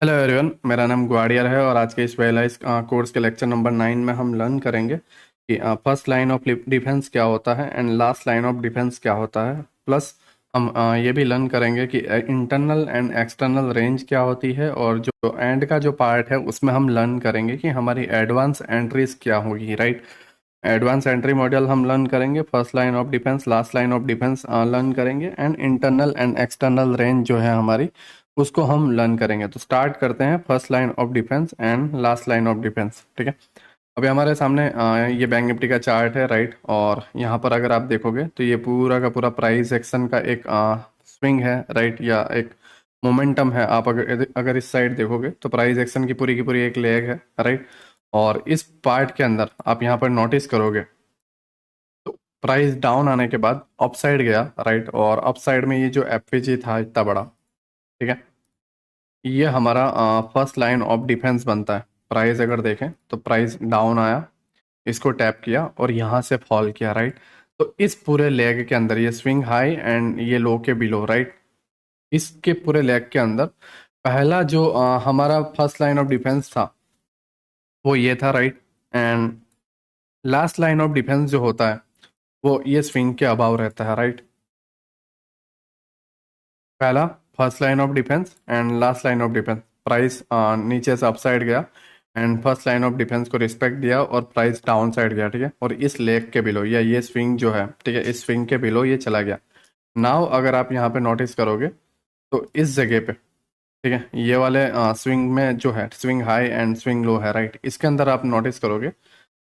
Hello everyone, मेरा नाम ग्वाडियर है और आज के इस वेलाइज कोर्स के लेक्चर नंबर 9 में हम लर्न करेंगे कि फर्स्ट लाइन ऑफ डिफेंस क्या होता है and last line of defence क्या होता है। प्लस हम ये भी लर्न करेंगे कि इंटरनल एंड एक्सटर्नल रेंज क्या होती है, और जो एंड का जो पार्ट है उसमें हम लर्न करेंगे कि हमारी एडवांस एंट्रीज क्या होगी, राइट। एडवांस एंट्री मॉडल हम लर्न करेंगे, first line of defence, last line of defence learn करेंगे, and internal and external range जो है हमारी उसको हम लर्न करेंगे। तो स्टार्ट करते हैं first line of defence and last line of defence, ठीक है। अभी हमारे सामने ये बैंक निफ्टी का चार्ट है, राइट। और यहाँ पर अगर आप देखोगे तो ये पूरा का पूरा प्राइस एक्शन का एक स्विंग है, राइट, या एक मोमेंटम है। आप अगर अगर इस साइड देखोगे तो प्राइस एक्शन की पूरी एक लेग है, राइट। और इस पार्ट के अंदर आप यहाँ पर नोटिस करोगे तो प्राइस डाउन आने के बाद अप साइड गया, राइट। और अप साइड में ये जो एफपीजी था इतना बड़ा, ठीक है, ये हमारा फर्स्ट लाइन ऑफ डिफेंस बनता है। प्राइस अगर देखें तो प्राइस डाउन आया, इसको टैप किया और यहाँ से फॉल किया, राइट। तो इस पूरे लेग के अंदर ये स्विंग हाई एंड ये लो के बिलो, राइट, इसके पूरे लेग के अंदर पहला जो हमारा फर्स्ट लाइन ऑफ डिफेंस था वो ये था, right. And last line of defence जो होता है वो ये स्विंग के अबाव रहता है, राइट। पहला first line of defence and last line of defence, price नीचे से अपसाइड गया and first line of defence को रिस्पेक्ट दिया और प्राइस डाउन साइड गया, ठीक है। और इस लेग के बिलो या ये स्विंग जो है, ठीक है, इस स्विंग के बिलो ये चला गया। नाउ अगर आप यहाँ पे नोटिस करोगे तो इस जगह पे, ठीक है, ये वाले स्विंग में जो है swing high and swing low है, राइट। इसके अंदर आप नोटिस करोगे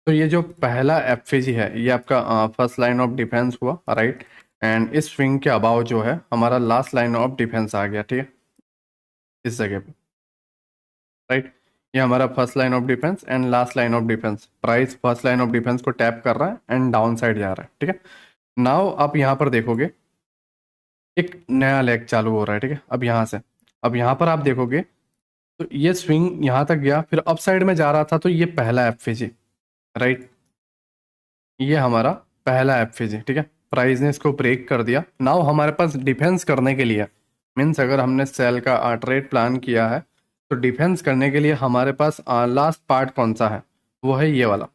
तो ये जो पहला एफएजी है ये आपका फर्स्ट लाइन ऑफ डिफेंस हुआ, राइट। एंड इस स्विंग के अबाव जो है हमारा लास्ट लाइन ऑफ डिफेंस आ गया, ठीक है, इस जगह पे, राइट। ये हमारा first line of defence and last line of defence, price first line of defence को टैप कर रहा है एंड डाउन साइड जा रहा है, ठीक है। नाउ आप यहाँ पर देखोगे एक नया लेग चालू हो रहा है, ठीक है। अब यहाँ पर आप देखोगे तो ये स्विंग यहाँ तक गया, फिर अप साइड में जा रहा था, तो ये पहला एफएजी, राइट, ये हमारा पहला एफएजी, ठीक है। प्राइस ने इसको ब्रेक कर दिया। नाउ हमारे पास डिफेंस करने के लिए, मीन्स अगर हमने सेल का ट्रेड प्लान किया है तो डिफेंस करने के लिए हमारे पास लास्ट पार्ट कौन सा है, वो है ये वाला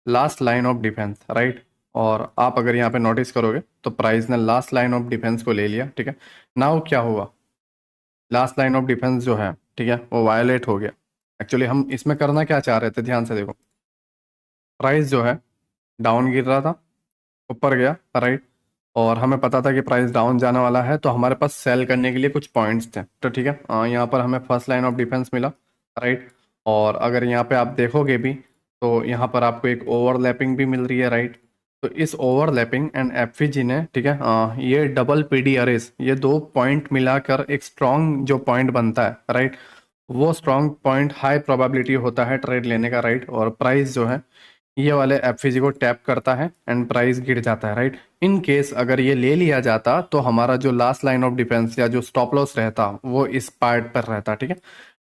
last line of defence, right. और आप अगर यहाँ पे नोटिस करोगे तो प्राइस ने लास्ट लाइन ऑफ डिफेंस को ले लिया, ठीक है। नाउ क्या हुआ, लास्ट लाइन ऑफ डिफेंस जो है, ठीक है, वो वायलेट हो गया। एक्चुअली हम इसमें करना क्या चाह रहे थे, ध्यान से देखो। प्राइस जो है डाउन गिर रहा था, ऊपर गया, राइट। और हमें पता था कि प्राइस डाउन जाने वाला है, तो हमारे पास सेल करने के लिए कुछ पॉइंट्स थे, तो ठीक है, यहाँ पर हमें फर्स्ट लाइन ऑफ डिफेंस मिला, राइट। और अगर यहाँ पे आप देखोगे भी तो यहाँ पर आपको एक ओवरलैपिंग भी मिल रही है, राइट। तो इस ओवरलैपिंग एंड एफवीजी ने, ठीक है, ये डबल पीडी अरेस, ये दो पॉइंट मिलाकर एक स्ट्रॉन्ग जो पॉइंट बनता है, राइट, वो स्ट्रॉन्ग पॉइंट हाई प्रोबेबिलिटी होता है ट्रेड लेने का, राइट। और प्राइस जो है ये वाले एफवीजी को टैप करता है एंड प्राइस गिर जाता है, राइट। इन केस अगर ये ले लिया जाता तो हमारा जो लास्ट लाइन ऑफ डिफेंस या जो स्टॉप लॉस रहता वो इस पार्ट पर रहता, ठीक है।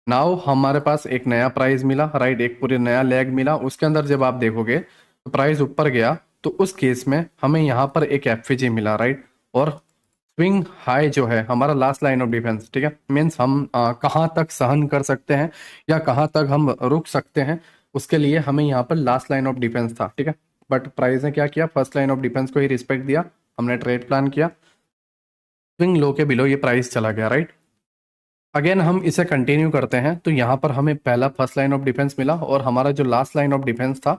नाउ हमारे पास एक नया प्राइस मिला, राइट, एक पूरे नया लेग मिला। उसके अंदर जब आप देखोगे तो प्राइस ऊपर गया, तो उस केस में हमें यहाँ पर एक एफवीजी मिला, राइट। और स्विंग हाई जो है हमारा लास्ट लाइन ऑफ डिफेंस, ठीक है, मीन्स हम कहाँ तक सहन कर सकते हैं या कहाँ तक हम रुक सकते हैं, उसके लिए हमें यहाँ पर लास्ट लाइन ऑफ डिफेंस था, ठीक है। बट प्राइस ने क्या किया, फर्स्ट लाइन ऑफ डिफेंस को ही रिस्पेक्ट दिया। हमने ट्रेड प्लान किया, स्विंग लो के बिलो ये प्राइस चला गया, राइट। अगेन हम इसे कंटिन्यू करते हैं तो यहाँ पर हमें पहला फर्स्ट लाइन ऑफ डिफेंस मिला और हमारा जो लास्ट लाइन ऑफ डिफेंस था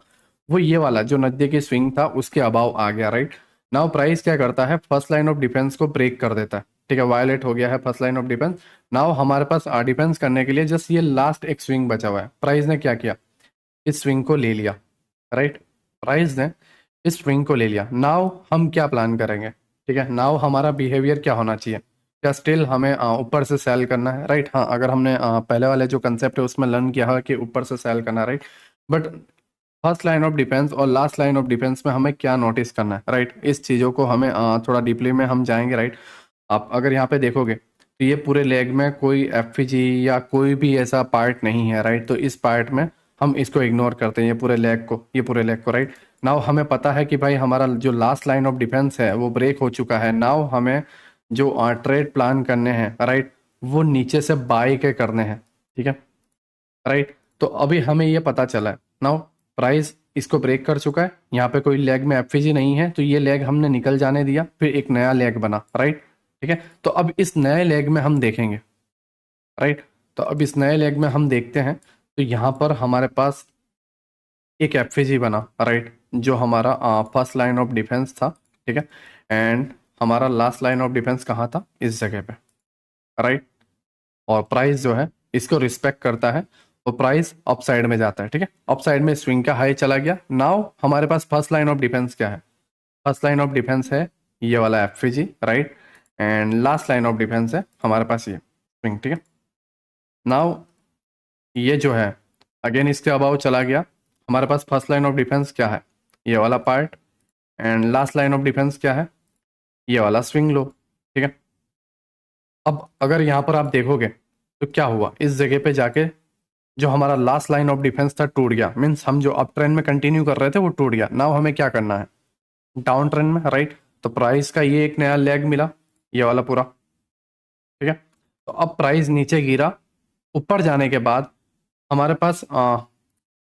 वो ये वाला जो नजदीकी स्विंग था उसके अबाव आ गया, राइट। नाउ प्राइस क्या करता है, फर्स्ट लाइन ऑफ डिफेंस को ब्रेक कर देता है, ठीक है, वायलेट हो गया है first line of defence. Now हमारे पास डिफेंस करने के लिए जस्ट ये लास्ट एक स्विंग बचा हुआ है। प्राइस ने क्या किया, इस स्विंग को ले लिया, राइट। प्राइस ने इस स्विंग को ले लिया। नाउ हम क्या प्लान करेंगे, ठीक है, नाउ हमारा बिहेवियर क्या होना चाहिए, क्या स्टिल हमें ऊपर से सेल करना है, राइट। हाँ, अगर हमने पहले वाले जो कंसेप्ट है उसमें लर्न किया है कि ऊपर से सेल करना है, right. But first line of defence और लास्ट लाइन ऑफ डिफेंस में हमें क्या नोटिस करना है, राइट, इस चीज़ों को हमें थोड़ा डीपली में हम जाएंगे, राइट। आप अगर यहाँ पे देखोगे तो ये पूरे लेग में कोई एफजी या कोई भी ऐसा पार्ट नहीं है, राइट। तो इस पार्ट में हम इसको इग्नोर करते हैं, ये पूरे लेग को, राइट। नाउ हमें पता है कि भाई हमारा जो लास्ट लाइन ऑफ डिफेंस है वो ब्रेक हो चुका है। नाउ हमें जो ट्रेड प्लान करने हैं, राइट, वो नीचे से बाय के करने हैं, ठीक है, राइट। तो अभी हमें ये पता चला है नाउ प्राइस इसको ब्रेक कर चुका है, यहाँ पे कोई लेग में एफवीजी नहीं है, तो ये लेग हमने निकल जाने दिया, फिर एक नया लेग बना, राइट, ठीक है। तो अब इस नए लेग में हम देखेंगे, राइट। तो अब इस नए लेग में हम देखते हैं, तो यहाँ पर हमारे पास एक एफवीजी बना, राइट, जो हमारा फर्स्ट लाइन ऑफ डिफेंस था, ठीक है। एंड हमारा लास्ट लाइन ऑफ डिफेंस कहाँ था, इस जगह पे, राइट। और प्राइस जो है इसको रिस्पेक्ट करता है, और प्राइस अप साइड में जाता है, ठीक है। अप साइड में स्विंग का हाई चला गया। नाउ हमारे पास फर्स्ट लाइन ऑफ डिफेंस क्या है, फर्स्ट लाइन ऑफ डिफेंस है ये वाला FVG, right. And last line of defence है हमारे पास ये स्विंग, ठीक है। नाउ ये जो है अगेन इसके अबाव चला गया। हमारे पास फर्स्ट लाइन ऑफ डिफेंस क्या है, ये वाला part. And last line of defence क्या है, ये वाला स्विंग लो, ठीक है। अब अगर यहाँ पर आप देखोगे तो क्या हुआ, इस जगह पे जाके जो हमारा लास्ट लाइन ऑफ डिफेंस था टूट गया, मीन्स हम जो अप ट्रेंड में कंटिन्यू कर रहे थे वो टूट गया। नाउ हमें क्या करना है, डाउन ट्रेंड में, राइट। तो प्राइस का ये एक नया लेग मिला, ये वाला पूरा, ठीक है। तो अब प्राइस नीचे गिरा, ऊपर जाने के बाद हमारे पास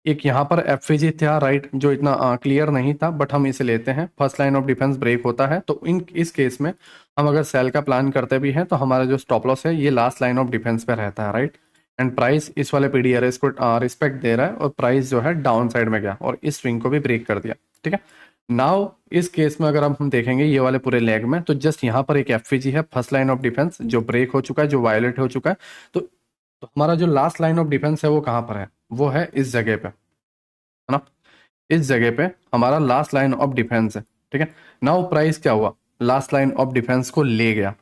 एक यहाँ पर एफवीजी था, राइट, जो इतना क्लियर नहीं था, बट हम इसे लेते हैं। First line of defence break होता है, तो इस केस में हम अगर सेल का प्लान करते भी हैं तो हमारा जो स्टॉप लॉस है ये लास्ट लाइन ऑफ डिफेंस पे रहता है, राइट। एंड प्राइस इस वाले पीडीआरएस को रिस्पेक्ट दे रहा है, और प्राइस जो है डाउन साइड में गया और इस स्विंग को भी ब्रेक कर दिया, ठीक है। नाउ इस केस में अगर हम देखेंगे ये वाले पूरे लेग में, तो जस्ट यहाँ पर एक एफवीजी है फर्स्ट लाइन ऑफ डिफेंस जो ब्रेक हो चुका है, जो वायलेट हो चुका है। तो हमारा जो लास्ट लाइन ऑफ डिफेंस है वो कहाँ पर है, वो है इस जगह पे, है ना। इस जगह पे हमारा लास्ट लाइन ऑफ डिफेंस है, ठीक है। नाउ प्राइस क्या हुआ, लास्ट लाइन ऑफ डिफेंस को ले गया,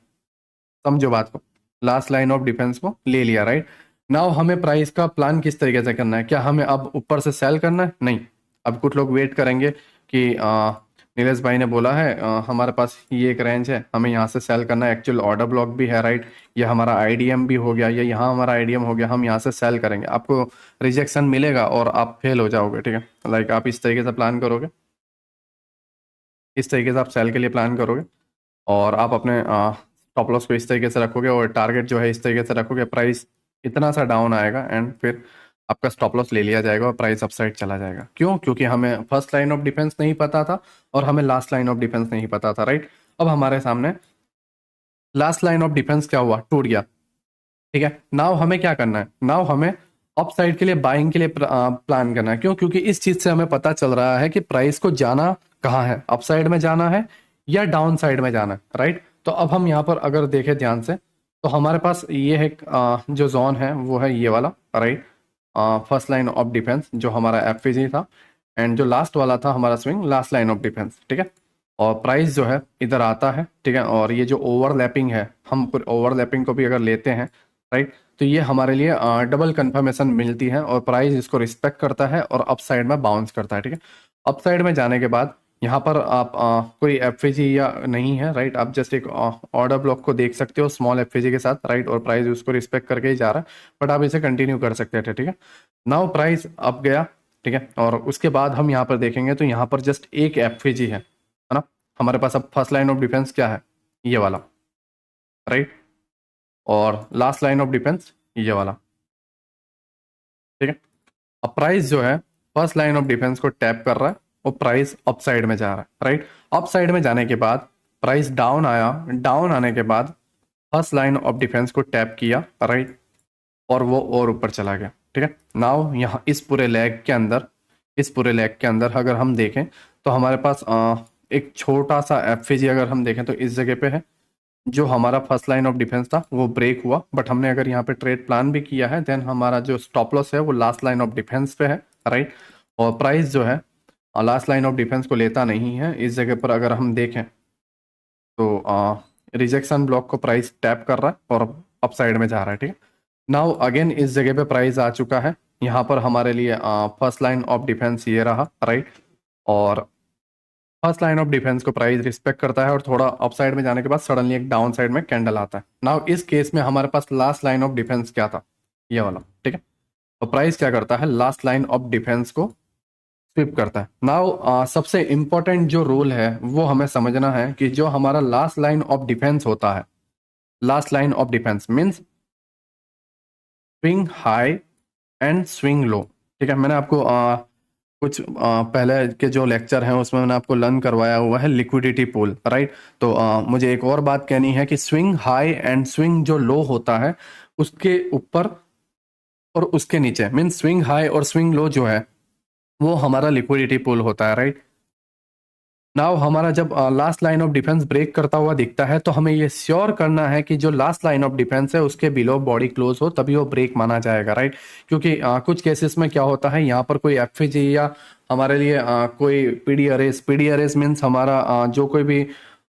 समझो बात को, लास्ट लाइन ऑफ डिफेंस को ले लिया, राइट। नाउ हमें प्राइस का प्लान किस तरीके से करना है, क्या हमें अब ऊपर से सेल करना है, नहीं। अब कुछ लोग वेट करेंगे कि नीलेश भाई ने बोला है हमारे पास ये एक रेंज है, हमें यहाँ से सेल करना है, एक्चुअल ऑर्डर ब्लॉक भी है, राइट। ये हमारा आईडीएम भी हो गया, या यहाँ हमारा आईडीएम हो गया, हम यहाँ से सेल करेंगे, आपको रिजेक्शन मिलेगा और आप फेल हो जाओगे, ठीक है। लाइक आप इस तरीके से प्लान करोगे, इस तरीके से आप सेल के लिए प्लान करोगे, और आप अपने स्टॉप लॉस को इस तरीके से रखोगे, और टारगेट जो है इस तरीके से रखोगे, प्राइस इतना सा डाउन आएगा एंड फिर आपका स्टॉप लॉस ले लिया जाएगा और प्राइस अपसाइड चला जाएगा। क्यों, क्योंकि हमें फर्स्ट लाइन ऑफ डिफेंस नहीं पता था और हमें लास्ट लाइन ऑफ डिफेंस नहीं पता था, राइट। अब हमारे सामने लास्ट लाइन ऑफ डिफेंस क्या हुआ, टूट गया, ठीक है। नाउ हमें क्या करना है, नाउ हमें अप साइड के लिए बाइंग के लिए प्लान करना है। क्यों, क्योंकि इस चीज से हमें पता चल रहा है कि प्राइस को जाना कहाँ है, अप साइड में जाना है या डाउन साइड में जाना है, राइट। तो अब हम यहाँ पर अगर देखें ध्यान से, तो हमारे पास ये है जो जोन है वो है ये वाला, right, first line of defence जो हमारा एफवीजी था, एंड जो लास्ट वाला था हमारा swing last line of defence, ठीक है। और प्राइस जो है इधर आता है, ठीक है। और ये जो ओवरलैपिंग है, हम ओवरलैपिंग को भी अगर लेते हैं, राइट, तो ये हमारे लिए डबल कंफर्मेशन मिलती है, और प्राइस इसको रिस्पेक्ट करता है और अप साइड में बाउंस करता है, ठीक है। अप साइड में जाने के बाद यहाँ पर आप कोई एफवीजी या नहीं है, राइट, आप जस्ट एक ऑर्डर ब्लॉक को देख सकते हो स्मॉल एफवीजी के साथ, राइट, और प्राइस उसको रिस्पेक्ट करके ही जा रहा है, बट आप इसे कंटिन्यू कर सकते थे, ठीक है। नाउ प्राइस अप गया, ठीक है, और उसके बाद हम यहाँ पर देखेंगे तो यहाँ पर जस्ट एक एफवीजी है ना। हमारे पास अब फर्स्ट लाइन ऑफ डिफेंस क्या है, ये वाला, राइट, और लास्ट लाइन ऑफ डिफेंस ये वाला, ठीक है। अब प्राइस जो है फर्स्ट लाइन ऑफ डिफेंस को टैप कर रहा है और प्राइस अप साइड में जा रहा है, राइट। अप साइड में जाने के बाद प्राइस डाउन आया, डाउन आने के बाद फर्स्ट लाइन ऑफ डिफेंस को टैप किया, राइट, और वो और ऊपर चला गया, ठीक है। नाउ यहाँ इस पूरे लेग के अंदर, इस पूरे लेग के अंदर अगर हम देखें तो हमारे पास एक छोटा सा एफवीजी अगर हम देखें तो इस जगह पे है, जो हमारा फर्स्ट लाइन ऑफ डिफेंस था वो ब्रेक हुआ, बट हमने अगर यहाँ पे ट्रेड प्लान भी किया है, देन हमारा जो स्टॉप लॉस है वो लास्ट लाइन ऑफ डिफेंस पे है, राइट। और प्राइस जो है लास्ट लाइन ऑफ डिफेंस को लेता नहीं है। इस जगह पर अगर हम देखें तो रिजेक्शन ब्लॉक को प्राइस टैप कर रहा है और अप साइड में जा रहा है, ठीक है। नाउ अगेन इस जगह पे प्राइस आ चुका है, यहाँ पर हमारे लिए फर्स्ट लाइन ऑफ डिफेंस ये रहा, राइट, और फर्स्ट लाइन ऑफ डिफेंस को प्राइस रिस्पेक्ट करता है, और थोड़ा अप साइड में जाने के बाद सडनली एक डाउन साइड में कैंडल आता है। नाउ इस केस में हमारे पास लास्ट लाइन ऑफ डिफेंस क्या था, ये वाला, ठीक है। तो प्राइस क्या करता है, लास्ट लाइन ऑफ डिफेंस को स्विप करता है। नाउ सबसे इंपॉर्टेंट जो रूल है वो हमें समझना है कि जो हमारा लास्ट लाइन ऑफ डिफेंस होता है, last line of defence means swing high and swing low. ठीक है, मैंने आपको कुछ पहले के जो लेक्चर हैं उसमें मैंने आपको लर्न करवाया हुआ है लिक्विडिटी पूल, राइट। तो मुझे एक और बात कहनी है कि स्विंग हाई एंड स्विंग जो लो होता है उसके ऊपर और उसके नीचे, मीन स्विंग हाई और स्विंग लो जो है वो हमारा लिक्विडिटी पूल होता है, राइट। नाउ हमारा जब last line of defence break करता हुआ दिखता है तो हमें ये श्योर करना है कि जो लास्ट लाइन ऑफ डिफेंस है उसके बिलो बॉडी क्लोज हो, तभी वो ब्रेक माना जाएगा, राइट। क्योंकि कुछ केसेस में क्या होता है, यहाँ पर कोई एफजी या हमारे लिए कोई पीडी अरेज मीन्स हमारा जो कोई भी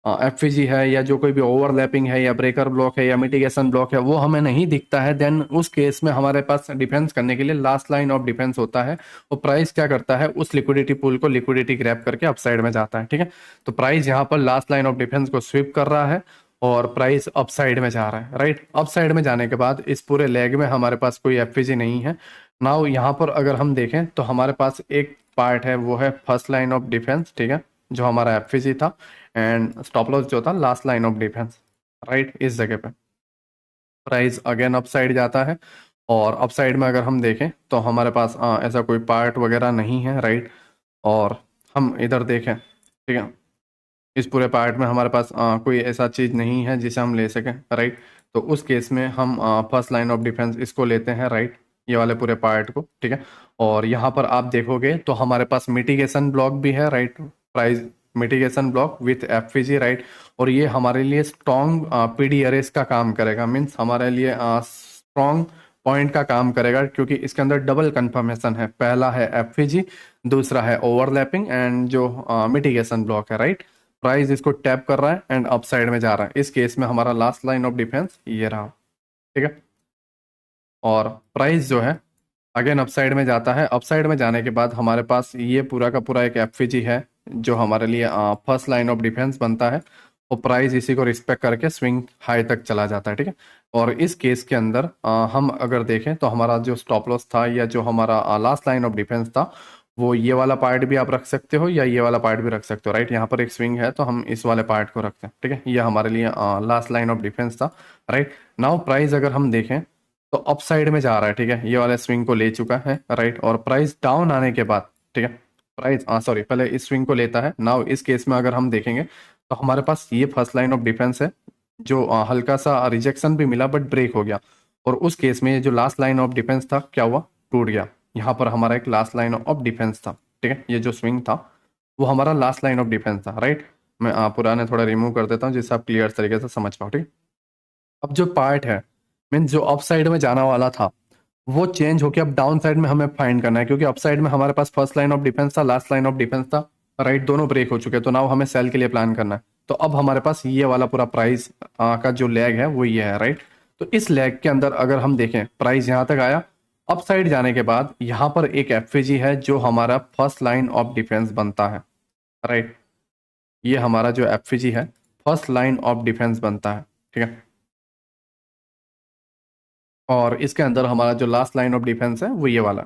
एफजी है या जो कोई भी ओवरलैपिंग है या ब्रेकर ब्लॉक है या मिटिगेशन ब्लॉक है वो हमें नहीं दिखता है, देन उस केस में हमारे पास डिफेंस करने के लिए लास्ट लाइन ऑफ डिफेंस होता है। वो प्राइस क्या करता है, उस लिक्विडिटी पूल को लिक्विडिटी ग्रैब करके अपसाइड में जाता है, ठीक है। तो प्राइस यहाँ पर लास्ट लाइन ऑफ डिफेंस को स्वीप कर रहा है और प्राइस अपसाइड में जा रहा है, राइट। अपसाइड में जाने के बाद इस पूरे लेग में हमारे पास कोई एफजी नहीं है। नाउ यहाँ पर अगर हम देखें तो हमारे पास एक पार्ट है, वो है फर्स्ट लाइन ऑफ डिफेंस, ठीक है, जो हमारा एफजी था, एंड स्टॉप लॉस जो था last line of defence, right. इस जगह पे प्राइस अगेन अपसाइड जाता है और अपसाइड में अगर हम देखें तो हमारे पास ऐसा कोई पार्ट वगैरह नहीं है, राइट। और हम इधर देखें, ठीक है, इस पूरे पार्ट में हमारे पास कोई ऐसा चीज़ नहीं है जिसे हम ले सकें, राइट। तो उस केस में हम फर्स्ट लाइन ऑफ डिफेंस इसको लेते हैं, राइट, ये वाले पूरे पार्ट को, ठीक है। और यहाँ पर आप देखोगे तो हमारे पास मिटिगेशन ब्लॉक भी है, right, price mitigation block with FG, right. और ये हमारे लिए स्ट्रॉन्ग पीडी अरेस का काम करेगा, मीन्स हमारे लिए स्ट्रॉन्ग पॉइंट का काम करेगा, क्योंकि इसके अंदर डबल कंफर्मेशन है, पहला है एफजी, दूसरा है ओवरलैपिंग एंड जो मिटिगेशन ब्लॉक है, राइट। प्राइस इसको टैप कर रहा है एंड अप साइड में जा रहा है। इस केस में हमारा लास्ट लाइन ऑफ डिफेंस ये रहा, ठीक है। और प्राइस जो है अगेन अपसाइड में जाता है। अपसाइड में जाने के बाद हमारे पास ये पूरा का पूरा एक एफजी है जो हमारे लिए फर्स्ट लाइन ऑफ डिफेंस बनता है, और प्राइस इसी को रिस्पेक्ट करके स्विंग हाई तक चला जाता है, ठीक है। और इस केस के अंदर हम अगर देखें तो हमारा जो स्टॉप लॉस था या जो हमारा लास्ट लाइन ऑफ डिफेंस था, वो ये वाला पार्ट भी आप रख सकते हो या ये वाला पार्ट भी रख सकते हो, राइट। यहाँ पर एक स्विंग है तो हम इस वाले पार्ट को रखते हैं, ठीक है। ये हमारे लिए लास्ट लाइन ऑफ डिफेंस था, राइट। नाउ प्राइस अगर हम देखें तो अप साइड में जा रहा है, ठीक है, ये वाले स्विंग को ले चुका है, राइट। और प्राइस डाउन आने के बाद, ठीक है, प्राइस सॉरी पहले इस स्विंग को लेता है। नाउ इस केस में अगर हम देखेंगे तो हमारे पास ये फर्स्ट लाइन ऑफ डिफेंस है जो हल्का सा रिजेक्शन भी मिला बट ब्रेक हो गया, और उस केस में ये जो लास्ट लाइन ऑफ डिफेंस था क्या हुआ, टूट गया। यहाँ पर हमारा एक लास्ट लाइन ऑफ डिफेंस था, ठीक है, ये जो स्विंग था वो हमारा लास्ट लाइन ऑफ डिफेंस था, राइट। मैं पुराने थोड़ा रिमूव कर देता हूँ जिससे आप क्लियर तरीके से समझ पाओ, ठीक। अब जो पार्ट है, मीन जो अप साइड में जाना वाला था वो चेंज होके अब डाउन साइड में हमें फाइंड करना है, क्योंकि अप साइड में हमारे पास फर्स्ट लाइन ऑफ डिफेंस था, लास्ट लाइन ऑफ डिफेंस था, राइट, दोनों ब्रेक हो चुके हैं। तो नाउ हमें सेल के लिए प्लान करना है। तो अब हमारे पास ये वाला पूरा प्राइस का जो लेग है वो ये है, राइट। तो इस लेग के अंदर अगर हम देखें प्राइस यहाँ तक आया, अप साइड जाने के बाद यहाँ पर एक एफजी है जो हमारा फर्स्ट लाइन ऑफ डिफेंस बनता है, राइट। ये हमारा जो एफजी है फर्स्ट लाइन ऑफ डिफेंस बनता है, ठीक है। और इसके अंदर हमारा जो लास्ट लाइन ऑफ डिफेंस है वो ये वाला,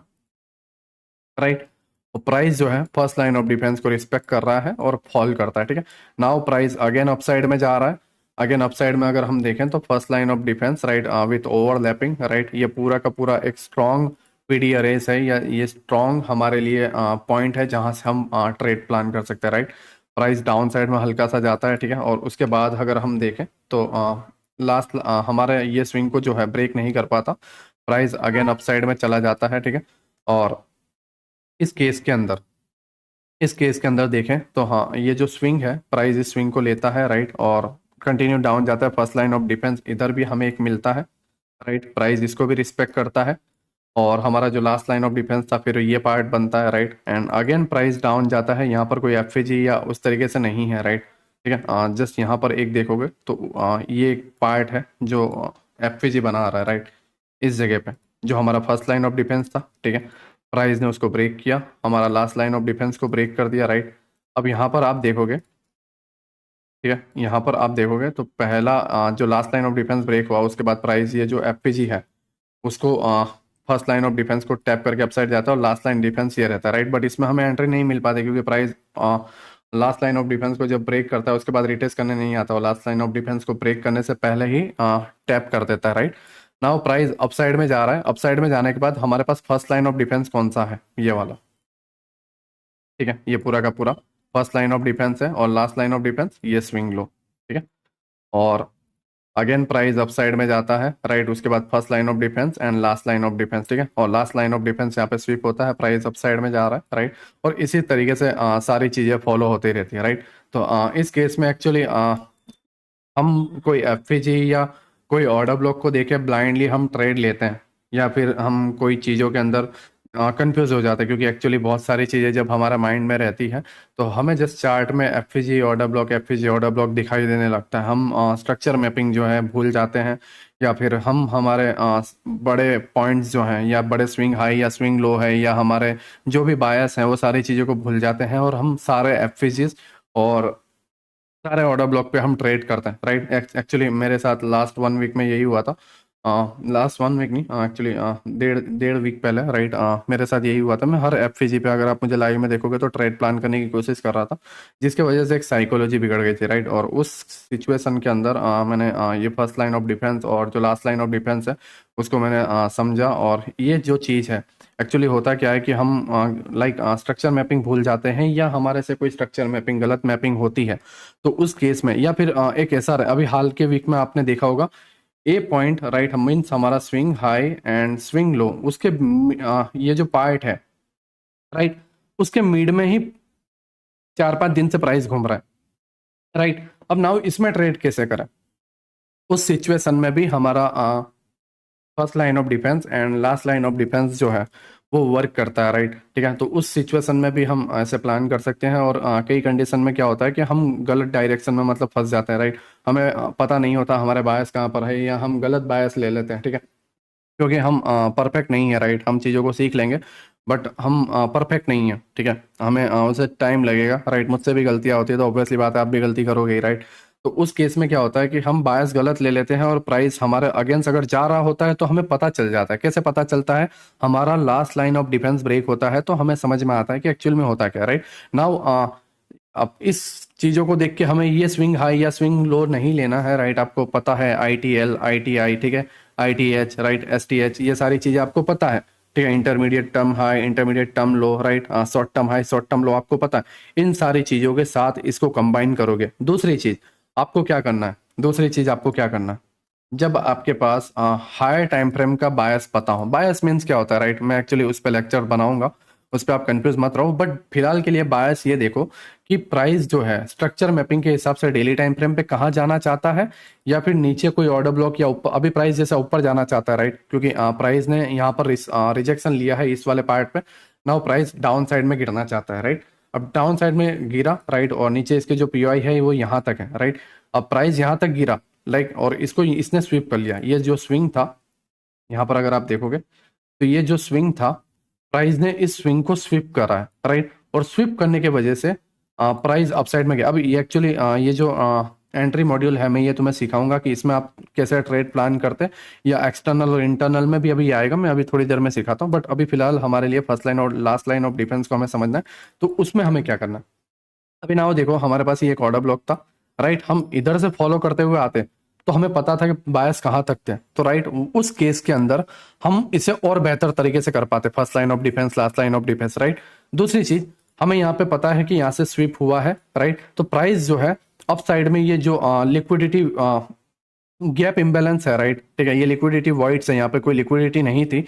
राइट। तो प्राइस जो है फर्स्ट लाइन ऑफ डिफेंस को रिस्पेक्ट कर रहा है और फॉल करता है, ठीक है। नाउ प्राइस अगेन अपसाइड में जा रहा है। अगेन अपसाइड में अगर हम देखें तो first line of defence, right, with overlapping, right, ये पूरा का पूरा एक स्ट्रॉन्ग पीडी अरेस है, या ये स्ट्रॉन्ग हमारे लिए पॉइंट है जहां से हम ट्रेड प्लान कर सकते हैं, राइट। प्राइस डाउन साइड में हल्का सा जाता है, ठीक है। और उसके बाद अगर हम देखें तो लास्ट हमारे ये स्विंग को जो है ब्रेक नहीं कर पाता, प्राइस अगेन अपसाइड में चला जाता है, ठीक है। और इस केस के अंदर इस केस के अंदर देखें तो हाँ, ये जो स्विंग है प्राइस इस स्विंग को लेता है, राइट, और कंटिन्यू डाउन जाता है। फर्स्ट लाइन ऑफ डिफेंस इधर भी हमें एक मिलता है, राइट, प्राइस इसको भी रिस्पेक्ट करता है। और हमारा जो लास्ट लाइन ऑफ डिफेंस था फिर ये पार्ट बनता है, right, and again price down जाता है। यहाँ पर कोई एफजी या उस तरीके से नहीं है, राइट, ठीक है। जस्ट यहाँ पर एक देखोगे तो ये एक पार्ट है जो एफजी बना रहा है, राइट, इस जगह पे, जो हमारा फर्स्ट लाइन ऑफ डिफेंस था, ठीक है। प्राइस ने उसको ब्रेक किया, हमारा लास्ट लाइन ऑफ डिफेंस को ब्रेक कर दिया, राइट। अब यहाँ पर आप देखोगे, ठीक है, यहाँ पर आप देखोगे तो पहला जो last line of defence break हुआ उसके बाद प्राइस ये जो एफजी है उसको फर्स्ट लाइन ऑफ डिफेंस को टैप करके अपसाइड जाता है और लास्ट लाइन डिफेंस ये रहता है, राइट। बट इसमें हमें एंट्री नहीं मिल पाती क्योंकि price last line of defence को जब ब्रेक करता है उसके बाद रिटेस्ट करने नहीं आता, और लास्ट लाइन ऑफ डिफेंस को ब्रेक करने से पहले ही टैप कर देता है, राइट। नाउ प्राइस अपसाइड में जा रहा है, अपसाइड में जाने के बाद हमारे पास फर्स्ट लाइन ऑफ डिफेंस कौन सा है, ये वाला, ठीक है, ये पूरा का पूरा फर्स्ट लाइन ऑफ डिफेंस है, और लास्ट लाइन ऑफ डिफेंस ये स्विंग लो, ठीक है। और अगेन प्राइस अपसाइड में जाता है, राइट, उसके बाद first line of defence and last line of defence, ठीक है, और लास्ट लाइन ऑफ डिफेंस यहाँ पे स्वीप होता है, प्राइस अपसाइड में जा रहा है, राइट। और इसी तरीके से सारी चीजें फॉलो होती रहती है, राइट। तो इस केस में एक्चुअली हम कोई एफवीजी या कोई ऑर्डर ब्लॉक को देके ब्लाइंडली हम ट्रेड लेते हैं, या फिर हम कोई चीज़ों के अंदर कंफ्यूज हो जाते हैं, क्योंकि एक्चुअली बहुत सारी चीज़ें जब हमारा माइंड में रहती है तो हमें जस्ट चार्ट में एफवीजी ऑर्डर ब्लॉक दिखाई देने लगता है, हम स्ट्रक्चर मैपिंग जो है भूल जाते हैं, या फिर हम हमारे बड़े पॉइंट्स जो हैं, या बड़े स्विंग हाई या स्विंग लो है, या हमारे जो भी बायस हैं, वो सारी चीज़ों को भूल जाते हैं, और हम सारे एफवीजीज और सारे ऑर्डर ब्लॉक पे हम ट्रेड करते हैं, राइट। एक्चुअली मेरे साथ लास्ट 1 वीक में यही हुआ था, लास्ट 1 वीक नहीं, एक्चुअली डेढ़ डेढ़ वीक पहले, राइट, मेरे साथ यही हुआ था। मैं हर एफवीजी पे, अगर आप मुझे लाइव में देखोगे, तो ट्रेड प्लान करने की कोशिश कर रहा था, जिसके वजह से एक साइकोलॉजी बिगड़ गई थी, राइट। और उस सिचुएशन के अंदर मैंने ये फर्स्ट लाइन ऑफ डिफेंस और जो लास्ट लाइन ऑफ डिफेंस है उसको मैंने समझा, और ये जो चीज़ है एक्चुअली होता क्या है कि हम लाइक स्ट्रक्चर मैपिंग भूल जाते हैं, या हमारे से कोई स्ट्रक्चर मैपिंग गलत मैपिंग होती है, तो उस केस में, या फिर एक ऐसा अभी हाल के वीक में आपने देखा होगा, ए पॉइंट, राइट, मीन्स हमारा swing high and swing low, उसके ये जो पार्ट है, राइट, उसके मिड में ही 4-5 दिन से प्राइस घूम रहा है, राइट। अब नाउ इसमें ट्रेड कैसे करें, उस सिचुएशन में भी हमारा first line of defence and last line of defence जो है वो वर्क करता है, राइट, ठीक है। तो उस सिचुएशन में भी हम ऐसे प्लान कर सकते हैं, और कई कंडीशन में क्या होता है कि हम गलत डायरेक्शन में मतलब फंस जाते हैं, राइट। हमें पता नहीं होता हमारे बायस कहाँ पर है, या हम गलत बायस ले लेते हैं, ठीक है, क्योंकि हम परफेक्ट नहीं है, राइट। हम चीज़ों को सीख लेंगे, बट हम परफेक्ट नहीं है, ठीक है, हमें उसे टाइम लगेगा, राइट। मुझसे भी गलतियाँ होती है, तो ऑब्वियसली बात है आप भी गलती करोगे ही, राइट। तो उस केस में क्या होता है कि हम बायस गलत ले लेते हैं, और प्राइस हमारे अगेंस्ट अगर जा रहा होता है तो हमें पता चल जाता है। कैसे पता चलता है, हमारा last line of defence break होता है, तो हमें समझ में आता है कि एक्चुअल में होता क्या है, राइट। नाउ अब इस चीजों को देख के हमें ये स्विंग हाई या स्विंग लो नहीं लेना है, राइट। आपको पता है ITL ITI, ठीक है, ITH, राइट, STH, ये सारी चीजें आपको पता है, ठीक है, intermediate term high, intermediate term लो, right, short term high, short term लो, आपको पता है। इन सारी चीजों के साथ इसको कंबाइन करोगे। दूसरी चीज आपको क्या करना है, दूसरी चीज आपको क्या करना है, जब आपके पास हायर टाइम फ्रेम का बायस पता हो, बायस मीन्स क्या होता है, राइट, मैं एक्चुअली उस पर लेक्चर बनाऊंगा, उस पर आप कंफ्यूज मत रहो, बट फिलहाल के लिए बायस ये देखो कि प्राइस जो है स्ट्रक्चर मैपिंग के हिसाब से डेली टाइम फ्रेम पे कहाँ जाना चाहता है, या फिर नीचे कोई ऑर्डर ब्लॉक, या ऊपर, अभी प्राइस जैसा ऊपर जाना चाहता है, राइट, क्योंकि प्राइस ने यहाँ पर रिजेक्शन लिया है इस वाले पार्ट पे। नाउ प्राइस डाउन साइड में गिरना चाहता है, राइट। अब डाउन साइड में गिरा, राइट, और नीचे इसके जो POI है वो यहाँ तक है, राइट। अब प्राइस यहाँ तक गिरा, लाइक, और इसको इसने स्वीप कर लिया, ये जो स्विंग था यहाँ पर अगर आप देखोगे, तो ये जो स्विंग था, प्राइस ने इस स्विंग को स्वीप करा है, राइट, और स्वीप करने की वजह से प्राइस अपसाइड में गया। अब ये एक्चुअली ये जो एंट्री मॉड्यूल है, मैं ये तुम्हें सिखाऊंगा कि इसमें आप कैसे ट्रेड प्लान करते हैं, या एक्सटर्नल और इंटरनल में भी अभी आएगा, मैं अभी थोड़ी देर में सिखाता हूँ, बट अभी फिलहाल हमारे लिए फर्स्ट लाइन और लास्ट लाइन ऑफ डिफेंस को हमें समझना है। तो उसमें हमें क्या करना है, अभी ना देखो, हमारे पास ये एक ऑर्डर ब्लॉक था, राइट, हम इधर से फॉलो करते हुए आते, तो हमें पता था कि बायस कहाँ तक थे, तो राइट, उस केस के अंदर हम इसे और बेहतर तरीके से कर पाते, first line of defence, last line of defence, right. दूसरी चीज, हमें यहाँ पे पता है कि यहाँ से स्वीप हुआ है, राइट, तो प्राइस जो है अप साइड में, ये जो लिक्विडिटी गैप इम्बेलेंस है, राइट, ठीक है, ये लिक्विडिटी वॉइड्स है, यहाँ पे कोई लिक्विडिटी नहीं थी,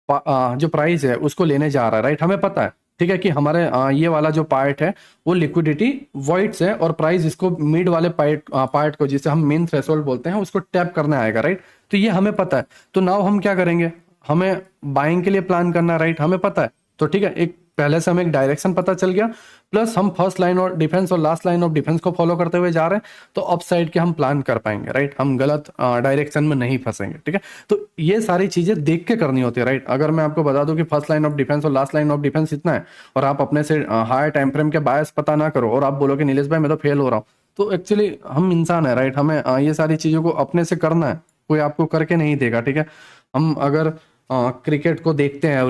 जो प्राइस है उसको लेने जा रहा है, राइट, हमें पता है, ठीक है, कि हमारे ये वाला जो पार्ट है वो लिक्विडिटी वॉइड्स है, और प्राइस इसको मिड वाले पार्ट को, जिसे हम मेन थ्रेशोल्ड बोलते हैं, उसको टैप करने आएगा, राइट। तो ये हमें पता है, तो नाउ हम क्या करेंगे, हमें बाइंग के लिए प्लान करना है, राइट, हमें पता है, तो ठीक है, एक पहले से हमें एक डायरेक्शन पता चल गया, प्लस हम फर्स्ट लाइन और डिफेंस और लास्ट लाइन ऑफ डिफेंस को फॉलो करते हुए जा रहे हैं, तो अप साइड के हम प्लान कर पाएंगे, राइट, हम गलत डायरेक्शन में नहीं फंसेंगे, ठीक है। तो ये सारी चीजें देख के करनी होती है, राइट। अगर मैं आपको बता दूं कि फर्स्ट लाइन ऑफ डिफेंस और लास्ट लाइन ऑफ डिफेंस इतना है, और आप अपने से हायर टाइम फ्रेम के बायस पता ना करो, और आप बोलो कि नीलेश भाई मैं तो फेल हो रहा हूँ, तो एक्चुअली हम इंसान है, राइट, हमें ये सारी चीजों को अपने से करना है, कोई आपको करके नहीं देगा, ठीक है। हम अगर क्रिकेट को देखते हैं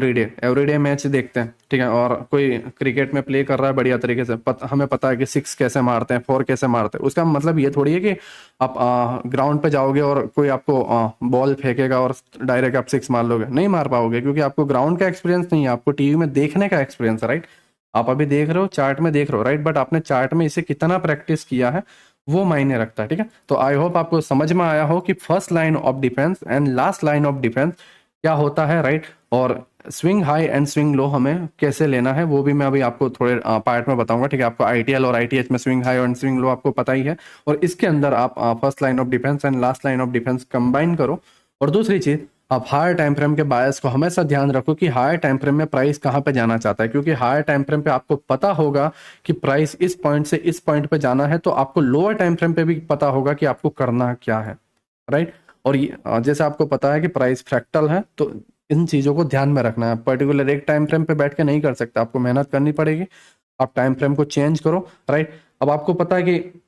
एवरीडे मैच देखते हैं, ठीक है, और कोई क्रिकेट में प्ले कर रहा है बढ़िया तरीके से, हमें पता है कि सिक्स कैसे मारते हैं, फोर कैसे मारते हैं, उसका मतलब ये थोड़ी है कि आप ग्राउंड पे जाओगे और कोई आपको बॉल फेंकेगा और डायरेक्ट आप सिक्स मार लोगे, नहीं मार पाओगे, क्योंकि आपको ग्राउंड का एक्सपीरियंस नहीं है, आपको टीवी में देखने का एक्सपीरियंस है, राइट। आप अभी देख रहे हो, चार्ट में देख रहे हो, राइट, बट आपने चार्ट में इसे कितना प्रैक्टिस किया है वो मायने रखता है, ठीक है। तो आई होप आपको समझ में आया हो कि first line of defence and last line of defence क्या होता है, राइट। और swing high and swing low हमें कैसे लेना है वो भी मैं अभी आपको थोड़े पार्ट में बताऊंगा, ठीक है। आपको आईटीएल और आईटीएच में स्विंग हाई और स्विंग लो आपको पता ही है, और इसके अंदर आप first line of defence and last line of defence combine करो। और दूसरी चीज, आप हायर टाइम फ्रेम के बायस को हमेशा ध्यान रखो कि हायर टाइम फ्रेम में प्राइस कहाँ पे जाना चाहता है, क्योंकि हायर टाइम फ्रेम पे आपको पता होगा कि प्राइस इस पॉइंट से इस पॉइंट पे जाना है, तो आपको लोअर टाइम फ्रेम पे भी पता होगा कि आपको करना क्या है, राइट। और जैसे आपको पता है कि प्राइस फ्रैक्टल है, तो इन चीजों को ध्यान में रखना है। पर्टिकुलर एक टाइम फ्रेम पे बैठ के नहीं कर सकते, आपको मेहनत करनी पड़ेगी, आप टाइम फ्रेम को चेंज करो, राइट। अब आपको पता है कि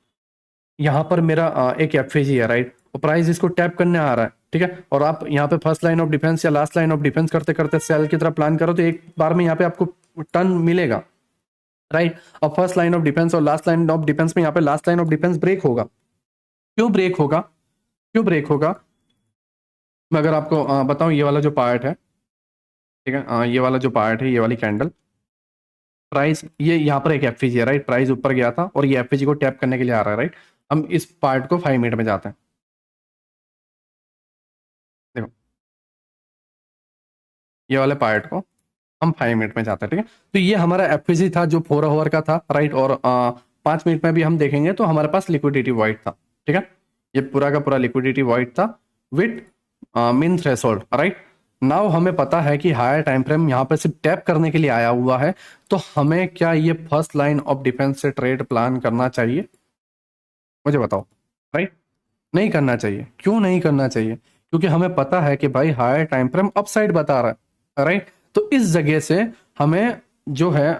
यहाँ पर मेरा एक एफएजी है, राइट, और प्राइस इसको टैप करने आ रहा है, ठीक है, और आप यहाँ पे फर्स्ट लाइन ऑफ डिफेंस या लास्ट लाइन ऑफ डिफेंस करते करते सेल की तरफ प्लान करो, तो एक बार में यहाँ पे आपको टर्न मिलेगा, राइट। अब फर्स्ट लाइन ऑफ डिफेंस और लास्ट लाइन ऑफ डिफेंस में यहाँ पे last line of defence break होगा। क्यों ब्रेक होगा? क्यों ब्रेक होगा? मैं अगर आपको बताऊं, ये वाला जो पार्ट है, ठीक है, ये वाला जो पार्ट है, ये वाली कैंडल, प्राइस ये यहाँ पर एक एफईजी है, राइट, प्राइस ऊपर गया था और ये एफईजी को टैप करने के लिए आ रहा है, राइट। हम इस पार्ट को 5 मिनट में जाते हैं, देखो ये वाले पार्ट को हम 5 मिनट में जाते हैं, ठीक है। तो ये हमारा एफईजी था जो 4 आवर का था, राइट, और 5 मिनट में भी हम देखेंगे तो हमारे पास लिक्विडिटी वाइट था, ठीक है। ये पूरा का पूरा लिक्विडिटी वाइट था with mean threshold, right. Now हमें पता है कि हायर टाइम फ्रेम यहाँ पे सिर्फ टैप करने के लिए आया हुआ है, तो हमें क्या ये फर्स्ट लाइन ऑफ डिफेंस से ट्रेड प्लान करना चाहिए? मुझे बताओ, राइट। नहीं करना चाहिए। क्यों नहीं करना चाहिए? क्योंकि हमें पता है कि भाई हायर टाइम फ्रेम अपसाइड बता रहा है, राइट। तो इस जगह से हमें जो है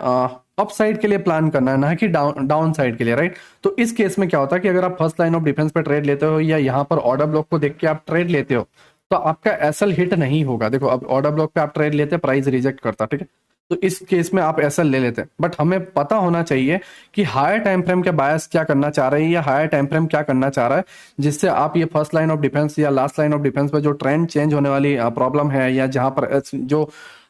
अपसाइड के लिए प्लान करना है, ना कि डाउन साइड के लिए, राइट। तो इस केस में क्या होता है कि अगर आप फर्स्ट लाइन ऑफ डिफेंस पे ट्रेड लेते हो या यहाँ पर ऑर्डर ब्लॉक को देख के आप ट्रेड लेते हो, तो आपका एसएल हिट नहीं होगा। देखो अब ऑर्डर ब्लॉक पे आप ट्रेड लेते, प्राइस रिजेक्ट करता, ठीक है, तो इस केस में आप एसएल ले लेते हैं। बट हमें पता होना चाहिए कि हायर टाइम फ्रेम के बायस क्या करना चाह रहे हैं या हायर टाइम फ्रेम क्या करना चाह रहा है, जिससे आप ये फर्स्ट लाइन ऑफ डिफेंस या लास्ट लाइन ऑफ डिफेंस पे जो ट्रेंड चेंज होने वाली प्रॉब्लम है, या जहां पर जो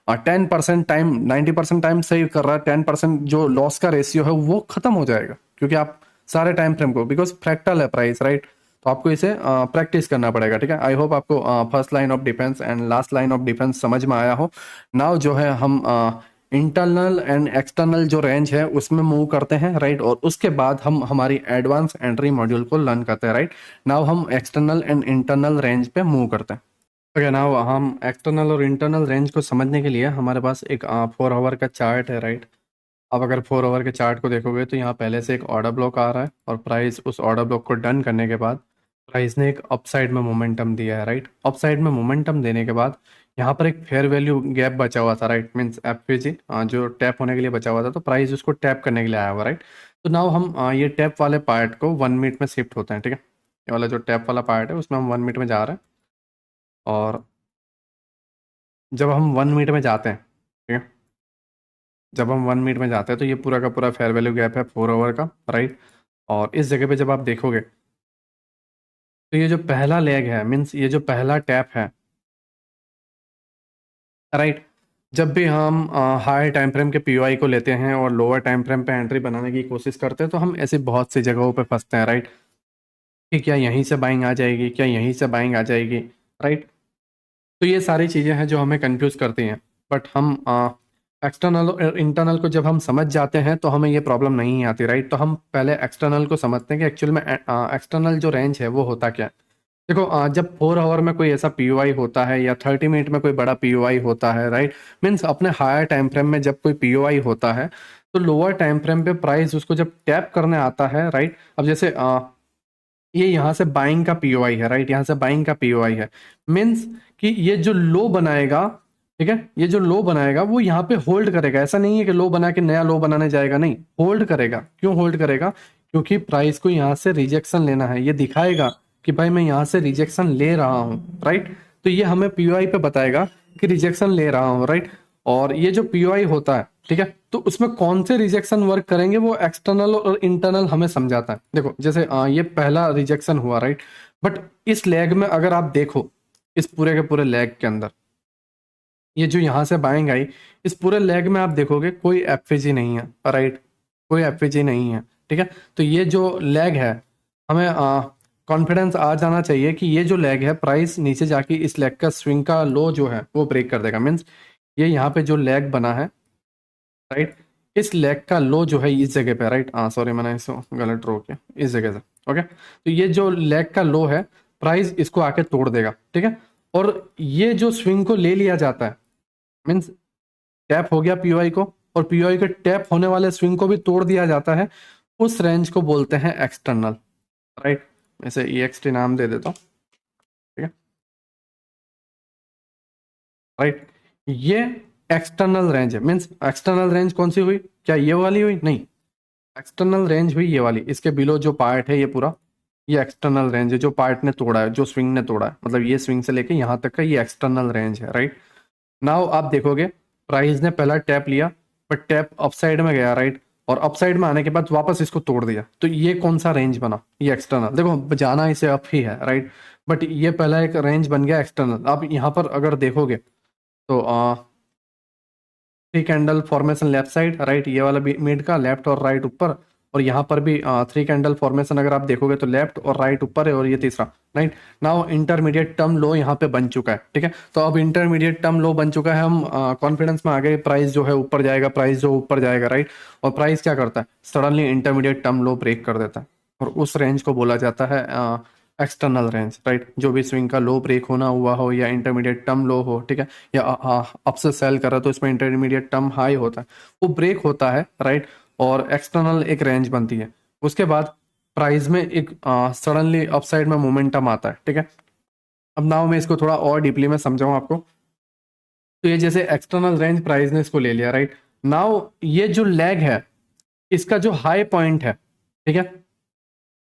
10% टाइम 90% टाइम सही कर रहा है, 10% जो लॉस का रेशियो है वो खत्म हो जाएगा, क्योंकि आप सारे टाइम फ्रेम को, बिकॉज फ्रैक्टल है प्राइस, राइट। तो आपको इसे प्रैक्टिस करना पड़ेगा, ठीक है। आई होप आपको first line of defence and last line of defence समझ में आया हो। नाउ जो है हम इंटरनल एंड एक्सटर्नल जो रेंज है उसमें मूव करते हैं, राइट, और उसके बाद हम हमारी एडवांस एंट्री मॉड्यूल को लर्न करते हैं, राइट। नाउ हम एक्सटर्नल एंड इंटरनल रेंज पे मूव करते हैं। ओके, नाउ हम एक्सटर्नल और इंटरनल रेंज को समझने के लिए हमारे पास एक 4 आवर का चार्ट है, राइट। अब अगर 4 आवर के चार्ट को देखोगे तो यहाँ पहले से एक ऑर्डर ब्लॉक आ रहा है, और प्राइस उस ऑर्डर ब्लॉक को डन करने के बाद प्राइस ने एक अपसाइड में मोमेंटम दिया है, राइट। अपसाइड में मोमेंटम देने के बाद यहाँ पर एक फेयर वैल्यू गैप बचा हुआ था, राइट, मीन्स एफपीजी जो टैप होने के लिए बचा हुआ था, तो प्राइस उसको टैप करने के लिए आया हुआ, राइट। तो नाउ हम ये टैप वाले पार्ट को 1 मिनट में शिफ्ट होते हैं, ठीक है। ये वाला जो टैप वाला पार्ट है उसमें हम 1 मिनट में जा रहे हैं, और जब हम 1 मिनट में जाते हैं, ठीक है, जब हम 1 मिनट में जाते हैं तो ये पूरा का पूरा फेयर वैल्यू गैप है 4 आवर का, राइट। और इस जगह पे जब आप देखोगे तो ये जो पहला लेग है, मीन्स ये जो पहला टैप है, राइट, जब भी हम हायर टाइम फ्रेम के पीओआई को लेते हैं और लोअर टाइम फ्रेम पे एंट्री बनाने की कोशिश करते हैं, तो हम ऐसी बहुत सी जगहों पे फंसते हैं, राइट, कि क्या यहीं से बाइंग आ जाएगी, क्या यहीं से बाइंग आ जाएगी, राइट। तो ये सारी चीज़ें हैं जो हमें कंफ्यूज करती हैं। बट हम एक्सटर्नल और इंटरनल को जब हम समझ जाते हैं तो हमें ये प्रॉब्लम नहीं आती, राइट। तो हम पहले एक्सटर्नल को समझते हैं कि एक्चुअल में एक्सटर्नल जो रेंज है वो होता क्या है। देखो जब 4 आवर में कोई ऐसा पीओआई होता है या 30 मिनट में कोई बड़ा पीओआई होता है, राइट, मीन्स अपने हायर टाइम फ्रेम में जब कोई पीओआई होता है तो लोअर टाइम फ्रेम पे प्राइस उसको जब टैप करने आता है, राइट। अब जैसे ये यहाँ से बाइंग का पीओआई है, राइट, यहाँ से बाइंग का पीओआई है, मीन्स कि ये जो लो बनाएगा, ठीक है, ये जो लो बनाएगा वो यहाँ पे होल्ड करेगा। ऐसा नहीं है कि लो बना के नया लो बनाने जाएगा, नहीं, होल्ड करेगा। क्यों होल्ड करेगा? क्योंकि प्राइस को यहाँ से रिजेक्शन लेना है, ये दिखाएगा कि भाई मैं यहाँ से रिजेक्शन ले रहा हूँ, राइट। तो ये हमें पीओआई पे बताएगा की रिजेक्शन ले रहा हूँ, राइट। और ये जो पीओआई होता है, ठीक है, तो उसमें कौन से रिजेक्शन वर्क करेंगे वो एक्सटर्नल और इंटरनल हमें समझाता है। देखो जैसे ये पहला रिजेक्शन हुआ, राइट। बट इस लेग में अगर आप देखो, इस पूरे के पूरे लेग के अंदर ये जो यहाँ से बाइंग आई, इस पूरे लेग में आप देखोगे कोई एफएजी नहीं है, राइट। कोई एफएजी नहीं है, ठीक है। तो ये जो लेग है, हमें कॉन्फिडेंस आ जाना चाहिए कि ये जो लेग है, प्राइस नीचे जाके इस लेग का स्विंग का लो जो है वो ब्रेक कर देगा। मीन्स ये यहाँ पे जो लेग बना है, राइट, इस लेग का लो जो है इस जगह पे, राइट। सॉरी मैंने इसको गलत ड्रॉ किया, इस जगह से। ओके, तो ये जो लेग का लो है, प्राइस इसको आके तोड़ देगा, ठीक है। और ये जो स्विंग को ले लिया जाता है, मीन्स टैप हो गया पीओआई को, और पीओआई के टैप होने वाले स्विंग को भी तोड़ दिया जाता है, उस रेंज को बोलते हैं एक्सटर्नल, राइट। इसे EXT नाम दे देता हूँ, ठीक है, राइट। ये एक्सटर्नल रेंज है। मीन्स एक्सटर्नल रेंज कौन सी हुई, क्या ये वाली हुई? नहीं, एक्सटर्नल रेंज हुई ये वाली। इसके बिलो जो पार्ट है ये पूरा, ये एक्सटर्नल रेंज है, जो पार्ट ने तोड़ा है, जो स्विंग ने तोड़ा है, मतलब ये स्विंग से लेके यहाँ तक का ये एक्सटर्नल रेंज है, राइट। नाउ आप देखोगे प्राइस ने पहला टैप लिया, बट टैप अपसाइड में गया, राइट। और अपसाइड में आने के बाद वापस इसको तोड़ दिया, तो ये कौन सा रेंज बना? ये एक्सटर्नल। देखो जाना इसे अप ही है, राइट, बट ये पहला एक रेंज बन गया एक्सटर्नल। आप यहाँ पर अगर देखोगे तो three candle formation left side, right, ये वाला मिड का लेफ्ट और राइट ऊपर। और यहाँ पर भी थ्री कैंडल फॉर्मेशन अगर आप देखोगे तो लेफ्ट और राइट ऊपर है, और ये तीसरा, राइट। नाउ इंटरमीडिएट टर्म लो यहाँ पे बन चुका है, ठीक है। तो अब इंटरमीडिएट टर्म लो बन चुका है, हम कॉन्फिडेंस में आ गए, प्राइस जो है ऊपर जाएगा, प्राइस जो ऊपर जाएगा, राइट। और प्राइस क्या करता है, suddenly intermediate term low break कर देता है, और उस रेंज को बोला जाता है एक्सटर्नल रेंज, राइट। जो भी स्विंग का लो ब्रेक होना हुआ हो, या इंटरमीडिएट टर्म लो हो, ठीक है, या अप से सेल कर रहा तो इसमें इंटरमीडिएट टर्म हाई होता है, वो ब्रेक होता है, राइट। और एक्सटर्नल एक रेंज बनती है। उसके बाद प्राइस में एक सडनली अपसाइड में मोमेंटम आता है, ठीक है। अब नाउ मैं इसको थोड़ा और डीपली में समझाऊं आपको। तो ये जैसे एक्सटर्नल रेंज प्राइस ने इसको ले लिया, राइट। नाउ ये जो लेग है, इसका जो हाई पॉइंट है, ठीक है,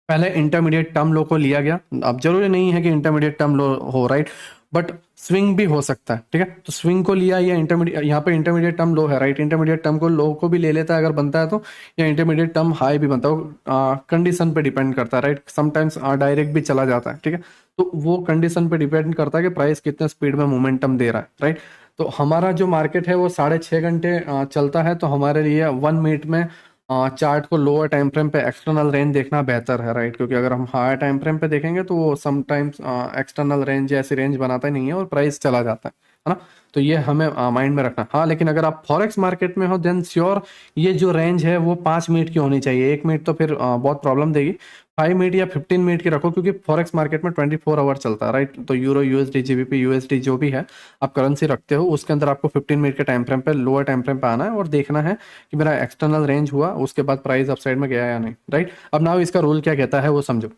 पहले इंटरमीडिएट टर्म लो को लिया गया। अब जरूरी नहीं है कि इंटरमीडिएट टर्म लो हो, राइट, बट स्विंग भी हो सकता है, ठीक है। तो स्विंग को लिया, या इंटरमीडिएट, यहाँ पे इंटरमीडिएट टर्म लो है, राइट, इंटरमीडिएट टर्म को लो को भी ले लेता है अगर बनता है तो, या इंटरमीडिएट टर्म हाई भी बनता है, कंडीशन पे डिपेंड करता है, राइट। समटाइम्स डायरेक्ट भी चला जाता है, ठीक है। तो वो कंडीशन पे डिपेंड करता है कि प्राइस कितने स्पीड में मोमेंटम दे रहा है, राइट। तो हमारा जो मार्केट है वो 6.5 घंटे चलता है, तो हमारे लिए 1 मिनट में चार्ट को लोअर टाइम फ्रेम पे एक्सटर्नल रेंज देखना बेहतर है, राइट। क्योंकि अगर हम हायर टाइम फ्रेम पे देखेंगे तो वो समटाइम्स एक्सटर्नल रेंज ऐसी रेंज बनाता ही नहीं है, और प्राइस चला जाता है ना। तो ये हमें माइंड में रखना। हाँ, लेकिन अगर आप फॉरेक्स मार्केट में हो देन श्योर ये जो रेंज है वो 5 मिनट की होनी चाहिए। 1 मिनट तो फिर बहुत प्रॉब्लम देगी। 5 मिनट या 15 मिनट की रखो, क्योंकि फॉरेक्स मार्केट में 24 आवर चलता है, राइट। तो यूरो, यूएसडी, जीबीपी, यूएसडी जो भी है आप करेंसी रखते हो, उसके अंदर आपको 15 मिनट के टाइम फ्रेम पे, लोअर टाइम फ्रेम पे आना है, और देखना है कि मेरा एक्सटर्नल रेंज हुआ, उसके बाद प्राइस अपसाइड में गया या नहीं, राइट। अब नाउ इसका रूल क्या कहता है वो समझो।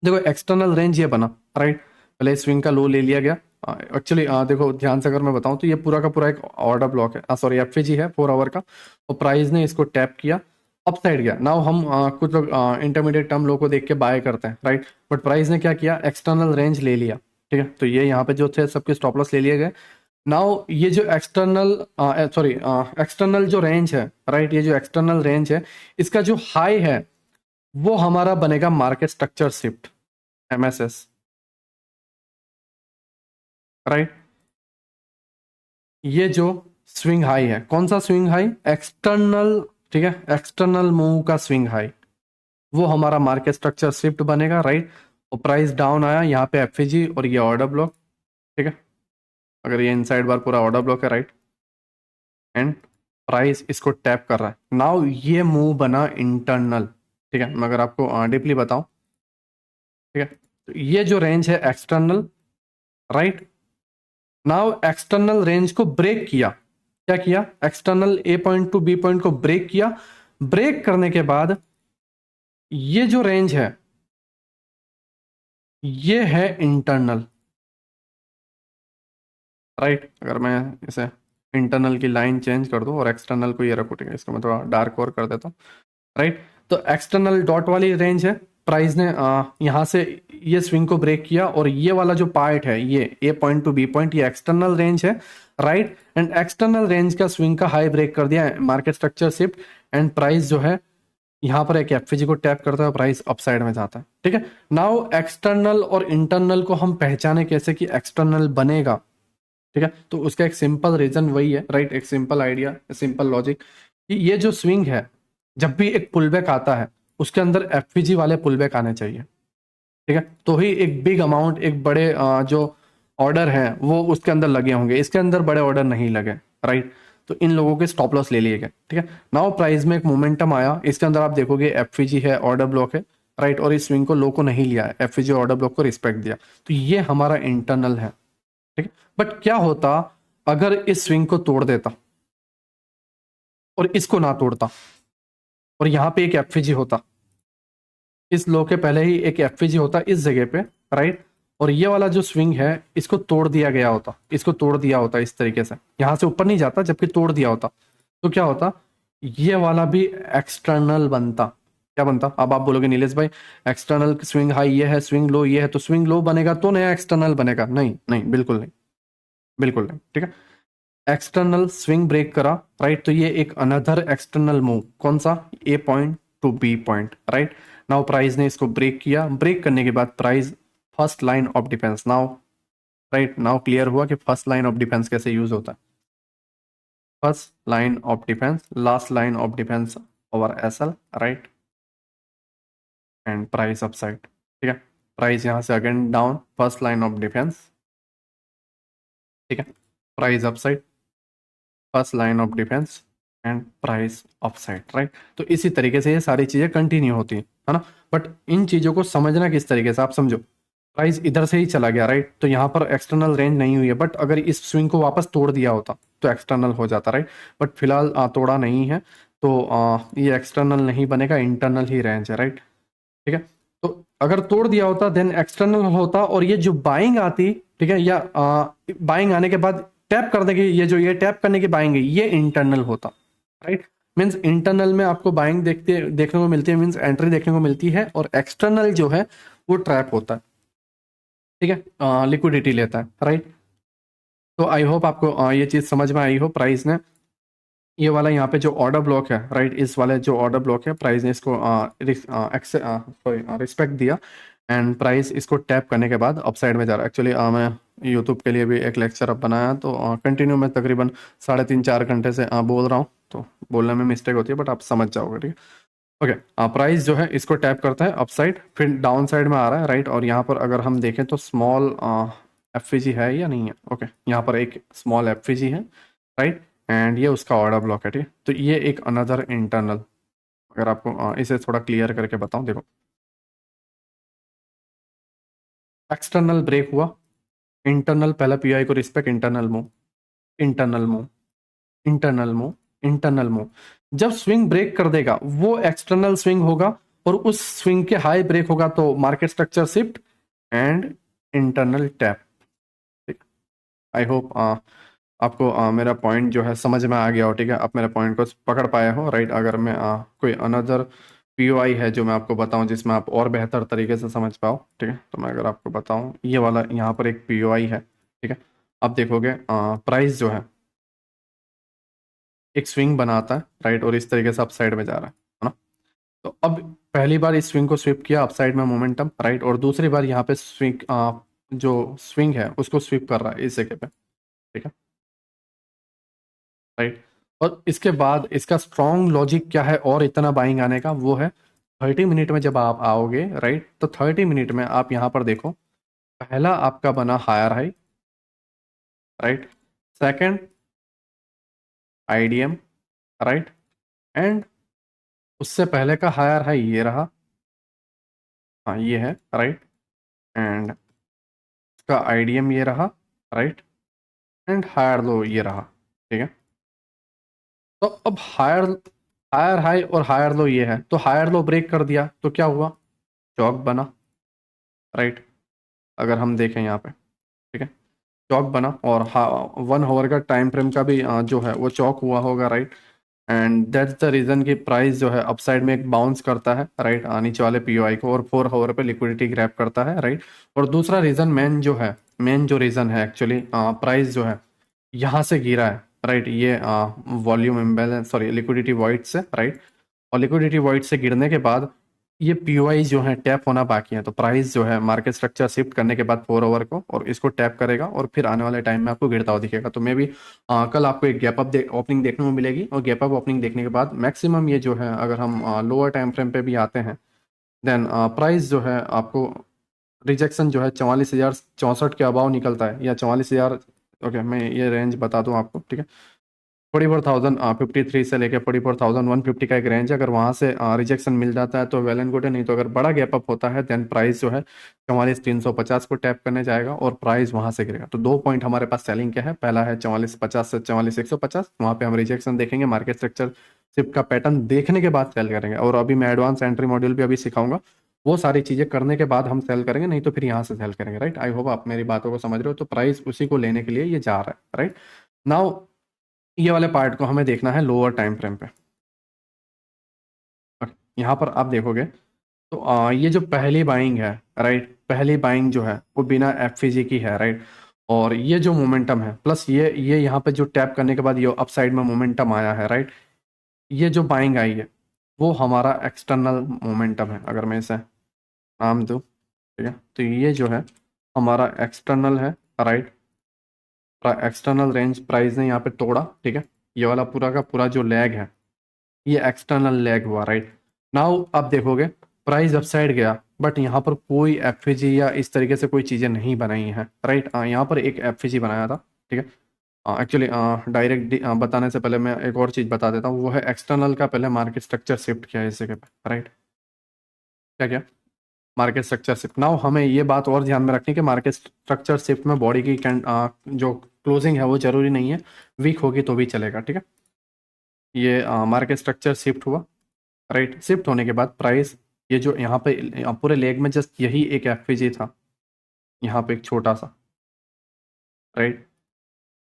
देखो एक्सटर्नल रेंज ये बना, राइट, पहले स्विंग का लो ले लिया गया। एक्चुअली देखो ध्यान से अगर मैं बताऊं तो ये पूरा का पूरा एक ऑर्डर ब्लॉक है, सॉरी एफएजी है 4 आवर का, और प्राइस ने इसको टैप किया, अप साइड गया। नाउ हम कुछ लोग इंटरमीडिएट टर्म लो को देख के बाय करते हैं, राइट, बट प्राइस ने क्या किया, एक्सटर्नल रेंज ले लिया, ठीक है। तो ये यहाँ पे जो थे सबके स्टॉप लॉस ले लिए गए। नाउ ये जो एक्सटर्नल सॉरी एक्सटर्नल जो रेंज है, राइट, ये जो एक्सटर्नल रेंज है, इसका जो हाई है वो हमारा बनेगा market structure shift, MSS, right. ये जो स्विंग हाई है, कौन सा स्विंग हाई, एक्सटर्नल, ठीक है, एक्सटर्नल मूव का स्विंग हाई, वो हमारा मार्केट स्ट्रक्चर शिफ्ट बनेगा, राइट। और प्राइस डाउन आया, यहाँ पे एफएजी और ये ऑर्डर ब्लॉक, ठीक है। अगर ये इनसाइड बार पूरा ऑर्डर ब्लॉक है, राइट, एंड प्राइस इसको टैप कर रहा है। नाउ ये मूव बना इंटरनल, ठीक है। मैं अगर आपको डीपली बताऊं, ठीक है, तो ये जो रेंज है external, right. Now external range को ब्रेक किया, क्या किया, external A point to B point को ब्रेक किया। ब्रेक करने के बाद ये जो रेंज है ये है इंटरनल, राइट। अगर मैं इसे इंटरनल की लाइन चेंज कर दूं और एक्सटर्नल को ये रखूं, ठीक है, इसको मैं थोड़ा डार्क और कर देता हूं, राइट। तो एक्सटर्नल डॉट वाली रेंज है, प्राइस ने यहाँ से ये स्विंग को ब्रेक किया और ये वाला जो पार्ट है, ये ए पॉइंट टू बी पॉइंट, ये एक्सटर्नल रेंज है, राइट। एंड एक्सटर्नल रेंज का स्विंग का हाई ब्रेक कर दिया, market structure shift, and price जो है यहाँ पर एक एफपीजी को टैप करता है, प्राइस अपसाइड में जाता है, ठीक है। नाउ एक्सटर्नल और इंटरनल को हम पहचाने कैसे कि एक्सटर्नल बनेगा, ठीक है। तो उसका एक सिंपल रीजन वही है, राइट, एक सिंपल आइडिया, सिंपल लॉजिक, कि ये जो स्विंग है, जब भी एक पुलबैक आता है उसके अंदर एफपीजी वाले पुलबैक आने चाहिए, ठीक है। तो ही एक बिग अमाउंट, एक बड़े जो ऑर्डर है वो उसके अंदर लगे होंगे, इसके अंदर बड़े ऑर्डर नहीं लगे, राइट। तो इन लोगों के स्टॉप लॉस ले लिए गए, ठीक है। नाउ प्राइस में एक मोमेंटम आया, इसके अंदर आप देखोगे एफपीजी है, ऑर्डर ब्लॉक है, राइट, और इस स्विंग को लो को नहीं लिया है, एफपीजी ऑर्डर ब्लॉक को रिस्पेक्ट दिया, तो ये हमारा इंटरनल है, ठीक है। बट क्या होता अगर इस स्विंग को तोड़ देता और इसको ना तोड़ता, और यहां पे एक एफपीजी होता, इस लो के पहले ही एक एफपीजी होता इस जगह पे, राइट, और ये वाला जो स्विंग है इसको तोड़ दिया गया होता, इसको तोड़ दिया होता इस तरीके से, यहां से ऊपर नहीं जाता जबकि तोड़ दिया होता, तो क्या होता, ये वाला भी एक्सटर्नल बनता। क्या बनता, अब आप बोलोगे नीलेश भाई एक्सटर्नल स्विंग हाई ये है, स्विंग लो ये है, तो स्विंग लो बनेगा तो नया एक्सटर्नल बनेगा? नहीं नहीं, बिल्कुल नहीं, बिल्कुल नहीं, ठीक है। एक्सटर्नल स्विंग ब्रेक करा, राइट, तो ये एक अनदर एक्सटर्नल मूव, कौन सा, A point to B point, right. Now price ने इसको ब्रेक किया, ब्रेक करने के बाद price first line of defence, now right, now clear हुआ कि फर्स्ट लाइन ऑफ डिफेंस कैसे यूज होता है। First line of defence, last line of defence over SL, right, and price upside, ठीक है। प्राइस यहां से again down, first line of defence, ठीक है, price upside, first line of defence, and price upside, right. तो इसी तरीके से ये सारी चीजें कंटिन्यू होती है ना। बट इन चीजों को समझना किस तरीके से, आप समझो, प्राइस इधर से ही चला गया, राइट, तो यहाँ पर एक्सटर्नल रेंज नहीं हुई है, बट अगर इस स्विंग को वापस तोड़ दिया होता तो एक्सटर्नल हो जाता, राइट। बट फिलहाल तोड़ा नहीं है, तो ये एक्सटर्नल नहीं बनेगा, इंटरनल ही रेंज है, राइट, ठीक है। तो अगर तोड़ दिया होता देन एक्सटर्नल होता, और ये जो बाइंग आती, ठीक है, या बाइंग आने के बाद टैप कर देगी, ये टैप करने की बाइंग है, ये इंटरनल होता, राइट। मींस इंटरनल में आपको बाइंग देखने को मिलती है, मींस एंट्री देखने को मिलती है, और एक्सटर्नल जो है वो ट्रैप होता है, ठीक है, लिक्विडिटी लेता है, राइट। तो आई होप आपको ये चीज समझ में आई हो। प्राइस ने ये वाला यहाँ पे जो ऑर्डर ब्लॉक है, राइट, इस वाले जो ऑर्डर ब्लॉक है, प्राइस ने इसको रिस्पेक्ट दिया, एंड प्राइस इसको टैप करने के बाद अपसाइड में जा रहा है। एक्चुअली मैं यूट्यूब के लिए भी एक लेक्चर अब बनाया, तो कंटिन्यू मैं तकरीबन 3.5-4 घंटे से बोल रहा हूँ, तो बोलने में मिस्टेक होती है, बट आप समझ जाओगे, ठीक है। ओके, प्राइस जो है इसको टैप करता है अपसाइड, फिर डाउन साइड में आ रहा है, राइट, और यहाँ पर अगर हम देखें तो स्मॉल एफवीजी है या नहीं है, ओके, यहाँ पर एक स्मॉल एफवीजी है, राइट, एंड ये उसका ऑर्डर ब्लॉक है, ठीक है। तो ये एक अनदर इंटरनल, अगर आपको इसे थोड़ा क्लियर करके बताऊं, देखो, एक्सटर्नल ब्रेक हुआ, इंटरनल पहला पीआई को respect, internal move, internal move, internal move, internal move, जब स्विंग ब्रेक कर देगा वो एक्सटर्नल स्विंग होगा, और उस स्विंग के हाई ब्रेक होगा तो market structure shift and internal tap, ठीक। आई होप आपको मेरा पॉइंट जो है समझ में आ गया हो, ठीक है, आप मेरे पॉइंट को पकड़ पाए हो, राइट। अगर मैं कोई अनदर पीओआई है जो मैं आपको बताऊं जिसमें आप और बेहतर तरीके से समझ पाओ, ठीक है, तो मैं अगर आपको बताऊं, ये वाला यहाँ पर एक पीओआई है, ठीक है। आप देखोगे प्राइस जो है एक स्विंग बनाता है, राइट, और इस तरीके से अपसाइड में जा रहा है ना। तो अब पहली बार इस स्विंग को स्विप किया अपसाइड में मोमेंटम, राइट, और दूसरी बार यहाँ पे स्विंग जो स्विंग है उसको स्विप कर रहा है इस जगह पे, ठीक है, राइट। और इसके बाद इसका स्ट्रॉन्ग लॉजिक क्या है और इतना बाइंग आने का, वो है 30 मिनट में जब आप आओगे, राइट, तो 30 मिनट में आप यहाँ पर देखो, पहला आपका बना higher high, right, second IDM, right, and उससे पहले का हायर हाई ये रहा, हाँ ये है, राइट, एंड उसका आईडीएम ये रहा, राइट, एंड हायर लो ये रहा, ठीक है। तो अब हायर हायर हाई और हायर लो ये है, तो हायर लो ब्रेक कर दिया तो क्या हुआ, चौक बना, राइट, अगर हम देखें यहाँ पे, ठीक है, चौक बना, और 1 आवर का टाइम फ्रेम का भी जो है वो चौक हुआ होगा, right. And that's the reason कि प्राइस जो है अपसाइड में एक बाउंस करता है, राइट, नीचे वाले पीओआई को, और 4 आवर पे लिक्विडिटी ग्रैब करता है, राइट। और दूसरा रीज़न मेन जो रीज़न है एक्चुअली, प्राइस जो है यहाँ से गिरा है, राइट, ये volume imbalance, sorry, liquidity void से, राइट। और लिक्विडिटी वॉइड से गिरने के बाद ये पीओआई जो है टैप होना बाकी है, तो प्राइस जो है मार्केट स्ट्रक्चर शिफ्ट करने के बाद 4 आवर को और इसको टैप करेगा और फिर आने वाले टाइम में आपको गिरता हुआ दिखेगा। तो मे भी कल आपको एक गैप अप ओपनिंग देखने को मिलेगी, और गैप अप ओपनिंग देखने के बाद मैक्सिमम ये जो है, अगर हम लोअर टाइम फ्रेम पे भी आते हैं, देन प्राइस जो है आपको रिजेक्शन जो है 44,064 के अबाव निकलता है, या 44,000। ओके, मैं ये रेंज बता दूं आपको, ठीक है। 44,053 से लेके 44,150 का एक रेंज है। अगर वहां से रिजेक्शन मिल जाता है तो वेल एंड गुड है, नहीं तो अगर बड़ा गैप अप होता है देन प्राइस जो है 44,350 को टैप करने जाएगा और प्राइस वहां से गिरेगा। तो 2 पॉइंट हमारे पास सेलिंग के हैं, पहला है 44,50 से 44,150, वहां पे हम रिजेक्शन देखेंगे, मार्केट स्ट्रक्चर शिफ्ट का पैटर्न देखने के बाद सेल करेंगे। और अभी मैं एडवांस एंट्री मॉड्यूल भी अभी सिखाऊंगा, वो सारी चीजें करने के बाद हम सेल करेंगे, नहीं तो फिर यहाँ से सेल करेंगे, राइट। आई होप आप मेरी बातों को समझ रहे हो। तो प्राइस उसी को लेने के लिए ये जा रहा है, राइट। नाउ ये वाले पार्ट को हमें देखना है लोअर टाइम फ्रेम पे। यहाँ पर आप देखोगे तो ये जो पहली बाइंग है, राइट, पहली बाइंग जो है वो बिना एफवीजी की है, राइट। और ये जो मोमेंटम है प्लस ये यहाँ पे जो टैप करने के बाद ये अपसाइड में मोमेंटम आया है, राइट, ये जो बाइंग आई है वो हमारा एक्सटर्नल मोमेंटम है। अगर मैं इसे नाम दूँ, ठीक है, तो ये जो है हमारा एक्सटर्नल है, राइट। एक्सटर्नल रेंज प्राइस ने यहाँ पे तोड़ा, ठीक है। ये वाला पूरा का पूरा जो लेग है ये एक्सटर्नल लेग हुआ, राइट। नाउ आप देखोगे प्राइस अपसाइड गया, बट यहाँ पर कोई एफवीजी या इस तरीके से कोई चीज़ें नहीं बनाई हैं, राइट। यहाँ पर एक एफवीजी बनाया था, ठीक है। एक्चुअली डायरेक्ट बताने से पहले मैं एक और चीज़ बता देता हूँ, वो है एक्सटर्नल का पहले मार्केट स्ट्रक्चर शिफ्ट किया है इस जगह पे, राइट। क्या क्या मार्केट स्ट्रक्चर शिफ्ट। नाउ हमें ये बात और ध्यान में रखनी कि मार्केट स्ट्रक्चर शिफ्ट में बॉडी की जो क्लोजिंग है वो जरूरी नहीं है, वीक होगी तो भी चलेगा, ठीक है। ये मार्केट स्ट्रक्चर शिफ्ट हुआ, राइट। शिफ्ट होने के बाद प्राइस, ये जो यहाँ पे पूरे लेग में जस्ट यही एक एफवीजी था, यहाँ पे एक छोटा सा, right,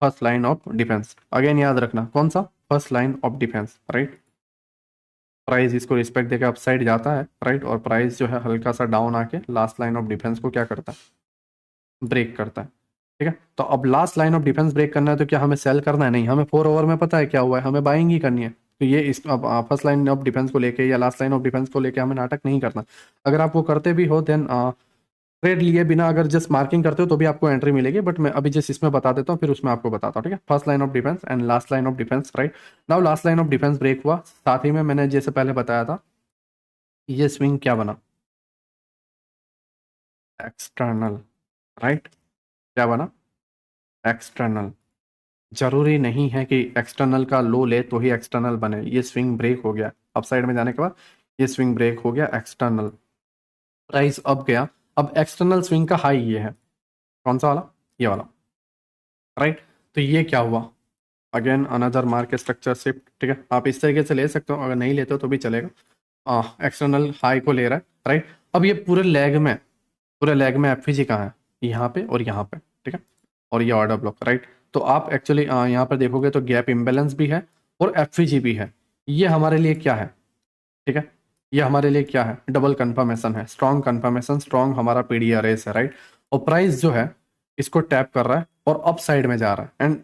first line of defence. Again याद रखना कौन सा, first line of defence, right. Price इसको रिस्पेक्ट देकर अपसाइड जाता है, राइट, और प्राइस जो है हल्का सा डाउन आके लास्ट लाइन ऑफ डिफेंस को क्या करता है, ब्रेक करता है, ठीक है। तो अब last line of defence break करना है तो क्या हमें सेल करना है? नहीं, हमें 4 ओवर में पता है क्या हुआ है, हमें बाइंग ही करनी है। तो ये इस अब फर्स्ट लाइन ऑफ डिफेंस को लेके या लास्ट लाइन ऑफ डिफेंस को लेके हमें नाटक नहीं करना। अगर आप वो करते भी हो देन ट्रेड लिए बिना अगर जस्ट मार्किंग करते हो तो भी आपको एंट्री मिलेगी, बट मैं अभी जस्ट इसमें बता देता हूँ, फिर उसमें आपको बताता हूँ, ठीक है। First line of defence and last line of defence, right. Now last line of defence break हुआ, साथ ही में मैंने जैसे पहले बताया था ये स्विंग क्या बना, एक्सटर्नल, राइट। क्या बना, एक्सटर्नल। जरूरी नहीं है कि एक्सटर्नल का लो ले तो ही एक्सटर्नल बने। ये स्विंग ब्रेक हो गया अपसाइड में जाने के बाद, ये स्विंग ब्रेक हो गया एक्सटर्नल, प्राइस अप गया। अब एक्सटर्नल स्विंग का हाई ये है, कौन सा वाला, ये वाला, राइट। तो ये क्या हुआ, again another market structure shift, ठीक है। आप इस तरीके से ले सकते हो, अगर नहीं लेते हो तो भी चलेगा। एक्सटर्नल हाई को ले रहा है, राइट। अब ये पूरे लेग में एफवीजी कहाँ है, यहाँ पे और यहाँ पे, ठीक है। और ये ऑर्डर ब्लॉक, राइट। तो आप एक्चुअली यहाँ पर देखोगे तो गैप इम्बेलेंस भी है और एफवीजी भी है। ये हमारे लिए क्या है, ठीक है, ये हमारे लिए क्या है, डबल कंफर्मेशन है, स्ट्रॉन्ग कंफर्मेशन, स्ट्रॉन्ग हमारा पीडीआर है, राइट। और प्राइस जो है इसको टैप कर रहा है और अप साइड में जा रहा है, एंड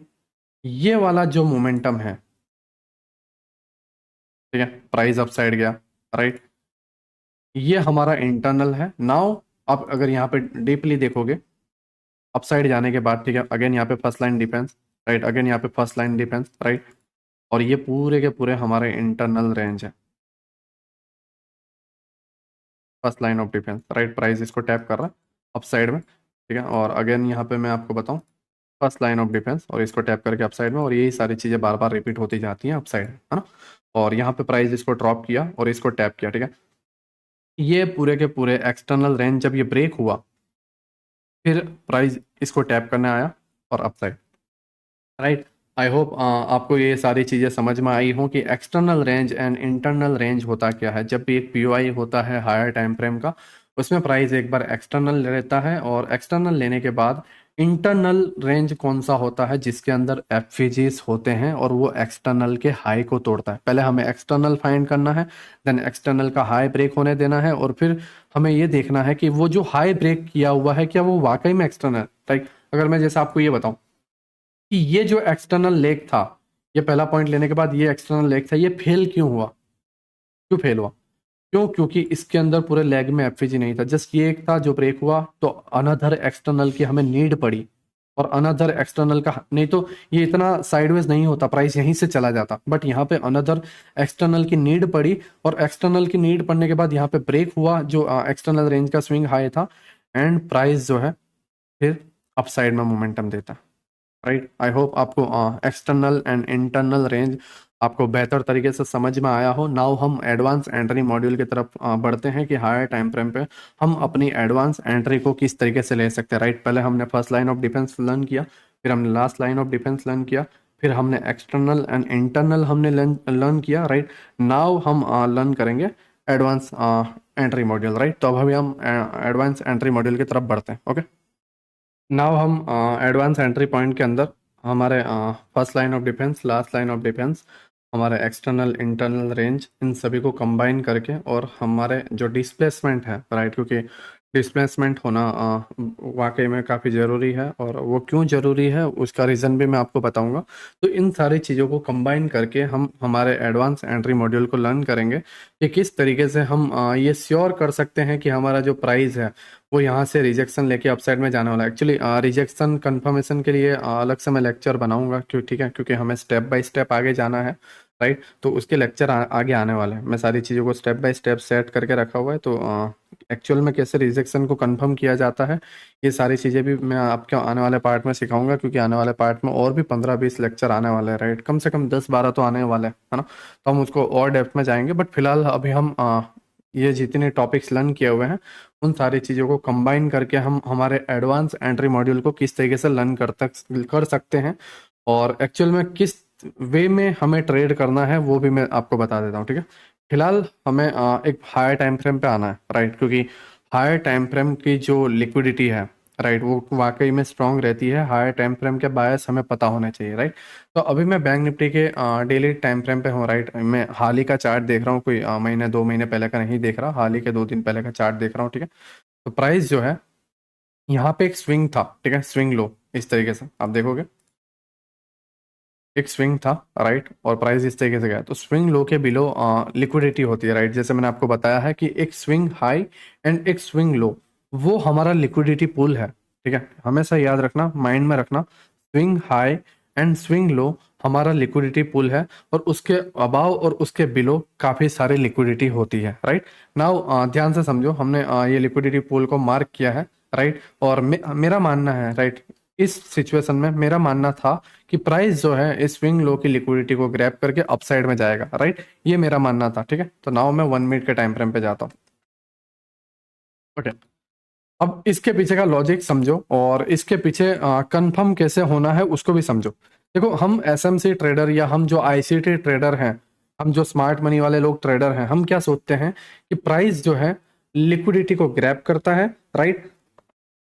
ये वाला जो मोमेंटम है, ठीक है, प्राइस अप साइड गया, राइट, ये हमारा इंटरनल है। नाउ आप अगर यहाँ पे डीपली देखोगे अपसाइड जाने के बाद, ठीक है, अगेन यहाँ पे first line defence, right, again यहाँ पे फर्स्ट लाइन डिफेंस, राइट। और ये पूरे के पूरे हमारे इंटरनल रेंज है, first line of defence, right. Price इसको टैप कर रहा है अपसाइड में, ठीक है। और अगेन यहाँ पे मैं आपको बताऊँ फर्स्ट लाइन ऑफ डिफेंस और इसको टैप करके अपसाइड में, और यही सारी चीज़ें बार बार रिपीट होती जाती हैं अपसाइड में, है ना। और यहाँ पे प्राइस इसको ड्रॉप किया और इसको टैप किया, ठीक है। ये पूरे के पूरे एक्सटर्नल रेंज जब ये ब्रेक हुआ, फिर प्राइस इसको टैप करने आया और अपसाइड, राइट। आई होप आपको ये सारी चीज़ें समझ में आई हों कि external range and internal range होता क्या है। जब भी एक पीओआई होता है हायर टाइम फ्रेम का, उसमें प्राइस एक बार एक्सटर्नल लेता है और एक्सटर्नल लेने के बाद इंटरनल रेंज कौन सा होता है जिसके अंदर एफवीजीज होते हैं और वो एक्सटर्नल के हाई को तोड़ता है। पहले हमें एक्सटर्नल फाइंड करना है, देन एक्सटर्नल का हाई ब्रेक होने देना है, और फिर हमें ये देखना है कि वो जो हाई ब्रेक किया हुआ है क्या वो वाकई में एक्सटर्नल। राइट, अगर मैं जैसे आपको ये बताऊं कि ये जो एक्सटर्नल लेग था, ये पहला पॉइंट लेने के बाद ये एक्सटर्नल लेग था, ये फेल क्यों हुआ, क्यों फेल हुआ, क्यों, क्योंकि इसके अंदर पूरे लेग में एफवीजी नहीं था, जस्ट ये एक था जो ब्रेक हुआ, तो अनदर एक्सटर्नल की हमें नीड पड़ी, और अनदर एक्सटर्नल का नहीं तो ये इतना साइडवेज नहीं होता, प्राइस यहीं से चला जाता, बट यहाँ पे अनदर एक्सटर्नल की नीड पड़ी, और एक्सटर्नल की नीड पड़ने के बाद यहाँ पे ब्रेक हुआ जो एक्सटर्नल रेंज का स्विंग हाई था, एंड प्राइस जो है फिर अपसाइड में मोमेंटम देता है। राइट, आई होप आपको एक्सटर्नल एंड इंटरनल रेंज आपको बेहतर तरीके से समझ में आया हो। नाउ हम एडवांस एंट्री मॉड्यूल की तरफ बढ़ते हैं कि हायर टाइम फ्रेम पे हम अपनी एडवांस एंट्री को किस तरीके से ले सकते हैं। राइट, पहले हमने first line of defence learn किया, फिर हमने last line of defence learn किया, फिर हमने एक्सटर्नल एंड इंटरनल हमने लर्न किया। राइट, नाउ हम लर्न करेंगे एडवांस एंट्री मॉड्यूल। राइट, तो अब अभी हम एडवांस एंट्री मॉड्यूल की तरफ बढ़ते हैं। ओके, नाउ हम एडवांस एंट्री पॉइंट के अंदर हमारे first line of defence, last line of defence, हमारे एक्सटर्नल इंटरनल रेंज, इन सभी को कंबाइन करके, और हमारे जो डिस्प्लेसमेंट है, राइट, क्योंकि डिस्प्लेसमेंट होना वाकई में काफ़ी ज़रूरी है, और वो क्यों ज़रूरी है उसका रीज़न भी मैं आपको बताऊंगा। तो इन सारी चीज़ों को कंबाइन करके हम हमारे एडवांस एंट्री मॉड्यूल को लर्न करेंगे कि किस तरीके से हम ये श्योर कर सकते हैं कि हमारा जो प्राइस है वो यहाँ से रिजेक्शन लेके अपसाइड में जाने वाला है। एक्चुअली रिजेक्शन कंफर्मेशन के लिए अलग से मैं लेक्चर बनाऊंगा, क्यों, ठीक है, क्योंकि हमें स्टेप बाय स्टेप आगे जाना है। राइट, तो उसके लेक्चर आगे आने वाले हैं। मैं सारी चीज़ों को स्टेप बाय स्टेप सेट करके रखा हुआ है, तो एक्चुअल में कैसे रिजेक्शन को कंफर्म किया जाता है ये सारी चीज़ें भी मैं आपके आने वाले पार्ट में सिखाऊंगा, क्योंकि आने वाले पार्ट में और भी 15-20 लेक्चर आने वाले हैं। राइट, कम से कम 10-12 तो आने वाले हैं, है ना, तो हम उसको और डेप्थ में जाएंगे, बट फिलहाल अभी हम ये जितने टॉपिक्स लर्न किए हुए हैं उन सारी चीज़ों को कंबाइन करके हम हमारे एडवांस एंट्री मॉड्यूल को किस तरीके से लर्न कर सकते हैं, और एक्चुअल में किस वे में हमें ट्रेड करना है वो भी मैं आपको बता देता हूँ। ठीक है, फिलहाल हमें एक हायर टाइम फ्रेम पे आना है। राइट, क्योंकि हायर टाइम फ्रेम की जो लिक्विडिटी है, राइट, वो वाकई में स्ट्रांग रहती है। हायर टाइम फ्रेम के बायस हमें पता होने चाहिए। राइट, तो अभी मैं बैंक निफ्टी के डेली टाइम फ्रेम पे हूँ। राइट, मैं हाल ही का चार्ट देख रहा हूँ, कोई महीने 2 महीने पहले का नहीं देख रहा, हाल ही के 2 दिन पहले का चार्ट देख रहा हूँ। ठीक है, तो प्राइस जो है यहाँ पे एक स्विंग था, ठीक है, स्विंग लो, इस तरीके से आप देखोगे एक स्विंग था। राइट, और प्राइस इस तरीके से गया, तो स्विंग लो के बिलो लिक्विडिटी होती है। राइट, जैसे मैंने आपको बताया है कि एक स्विंग हाई एंड एक स्विंग लो, वो हमारा लिक्विडिटी पूल है। ठीक है, हमेशा याद रखना, माइंड में रखना, swing high and swing low हमारा लिक्विडिटी पूल है, और उसके अबाव और उसके बिलो काफी सारी लिक्विडिटी होती है। राइट, नाउ ध्यान से समझो, हमने ये लिक्विडिटी पूल को मार्क किया है। राइट, और मेरा मानना है, राइट, इस सिचुएशन में मेरा मानना था कि प्राइस जो है इस स्विंग लो की लिक्विडिटी को ग्रैब करके अपसाइड में जाएगा। राइट, ये मेरा मानना था। ठीक है, तो नाउ मैं 1 मिनट के टाइम फ्रेम पे जाता हूँ। ओके, अब इसके पीछे का लॉजिक समझो, और इसके पीछे कंफर्म कैसे होना है उसको भी समझो। देखो, हम एसएमसी ट्रेडर या हम जो आईसीटी ट्रेडर हैं, हम जो स्मार्ट मनी वाले लोग ट्रेडर हैं, हम क्या सोचते हैं कि प्राइस जो है लिक्विडिटी को ग्रैब करता है। राइट,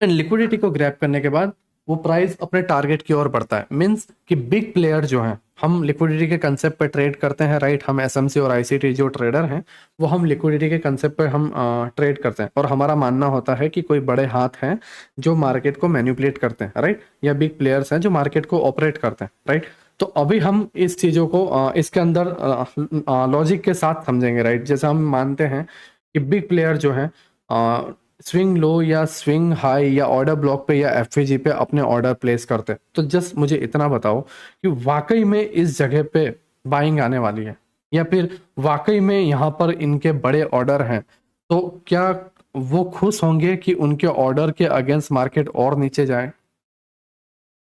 एंड लिक्विडिटी को ग्रैब करने के बाद वो प्राइस अपने टारगेट की ओर बढ़ता है। मींस कि बिग प्लेयर जो हैं, हम लिक्विडिटी के कंसेप्ट पे ट्रेड करते हैं। राइट, हम एसएमसी और आईसीटी जो ट्रेडर हैं वो हम लिक्विडिटी के कंसेप्ट पे हम ट्रेड करते हैं, और हमारा मानना होता है कि कोई बड़े हाथ हैं जो मार्केट को मैनिपुलेट करते हैं। राइट, या बिग प्लेयर्स हैं जो मार्केट को ऑपरेट करते हैं। राइट, तो अभी हम इस चीजों को इसके अंदर लॉजिक के साथ समझेंगे। राइट, जैसे हम मानते हैं कि बिग प्लेयर जो है स्विंग लो या स्विंग हाई या ऑर्डर ब्लॉक पे या एफवीजी पे अपने ऑर्डर प्लेस करते हैं, तो जस्ट मुझे इतना बताओ कि वाकई में इस जगह पे बाइंग आने वाली है, या फिर वाकई में यहाँ पर इनके बड़े ऑर्डर हैं, तो क्या वो खुश होंगे कि उनके ऑर्डर के अगेंस्ट मार्केट और नीचे जाए, है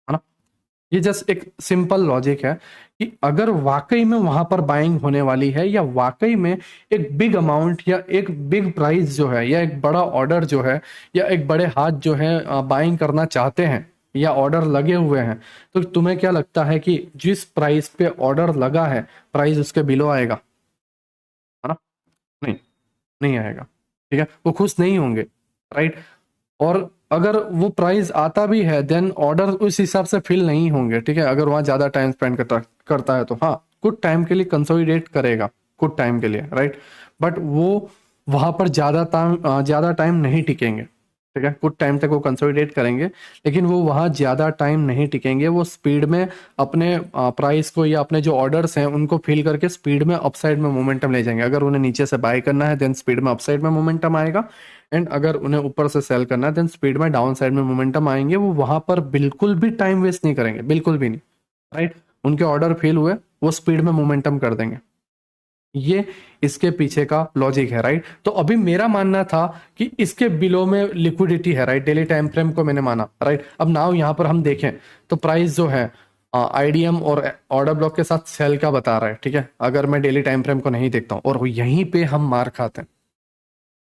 ना। ये जस्ट एक सिंपल लॉजिक है कि अगर वाकई में वहां पर बाइंग होने वाली है, या वाकई में एक बिग अमाउंट या एक बिग प्राइस जो है या एक बड़ा ऑर्डर जो है या एक बड़े हाथ जो है बाइंग करना चाहते हैं या ऑर्डर लगे हुए हैं, तो तुम्हें क्या लगता है कि जिस प्राइस पे ऑर्डर लगा है प्राइस उसके बिलो आएगा, है ना। नहीं, नहीं आएगा। ठीक है, वो खुश नहीं होंगे। राइट, और अगर वो प्राइस आता भी है देन ऑर्डर उस हिसाब से फिल नहीं होंगे, ठीक है। अगर वहाँ ज़्यादा टाइम स्पेंड करता है तो हाँ, कुछ टाइम के लिए कंसोलिडेट करेगा, कुछ टाइम के लिए, राइट। बट वो वहाँ पर ज़्यादा टाइम नहीं टिकेंगे, ठीक है। कुछ टाइम तक वो कंसोलिडेट करेंगे, लेकिन वो वहाँ ज़्यादा टाइम नहीं टिकेंगे। वो स्पीड में अपने प्राइस को या अपने जो ऑर्डर्स हैं उनको फिल करके स्पीड में अपसाइड में मोमेंटम ले जाएंगे। अगर उन्हें नीचे से बाय करना है देन स्पीड में अपसाइड में मोमेंटम आएगा, एंड अगर उन्हें ऊपर से सेल करना है देन स्पीड में डाउन साइड में मोमेंटम आएंगे। वो वहां पर बिल्कुल भी टाइम वेस्ट नहीं करेंगे, बिल्कुल भी नहीं, राइट। उनके ऑर्डर फेल हुए, वो स्पीड में मोमेंटम कर देंगे। ये इसके पीछे का लॉजिक है, राइट। तो अभी मेरा मानना था कि इसके बिलो में लिक्विडिटी है, राइट। डेली टाइम फ्रेम को मैंने माना, राइट। अब नाउ यहां पर हम देखें तो प्राइस जो है आईडीएम और ऑर्डर ब्लॉक के साथ सेल का बता रहा है, ठीक है। अगर मैं डेली टाइम फ्रेम को नहीं देखता हूं और यहीं पे हम मार खाते हैं,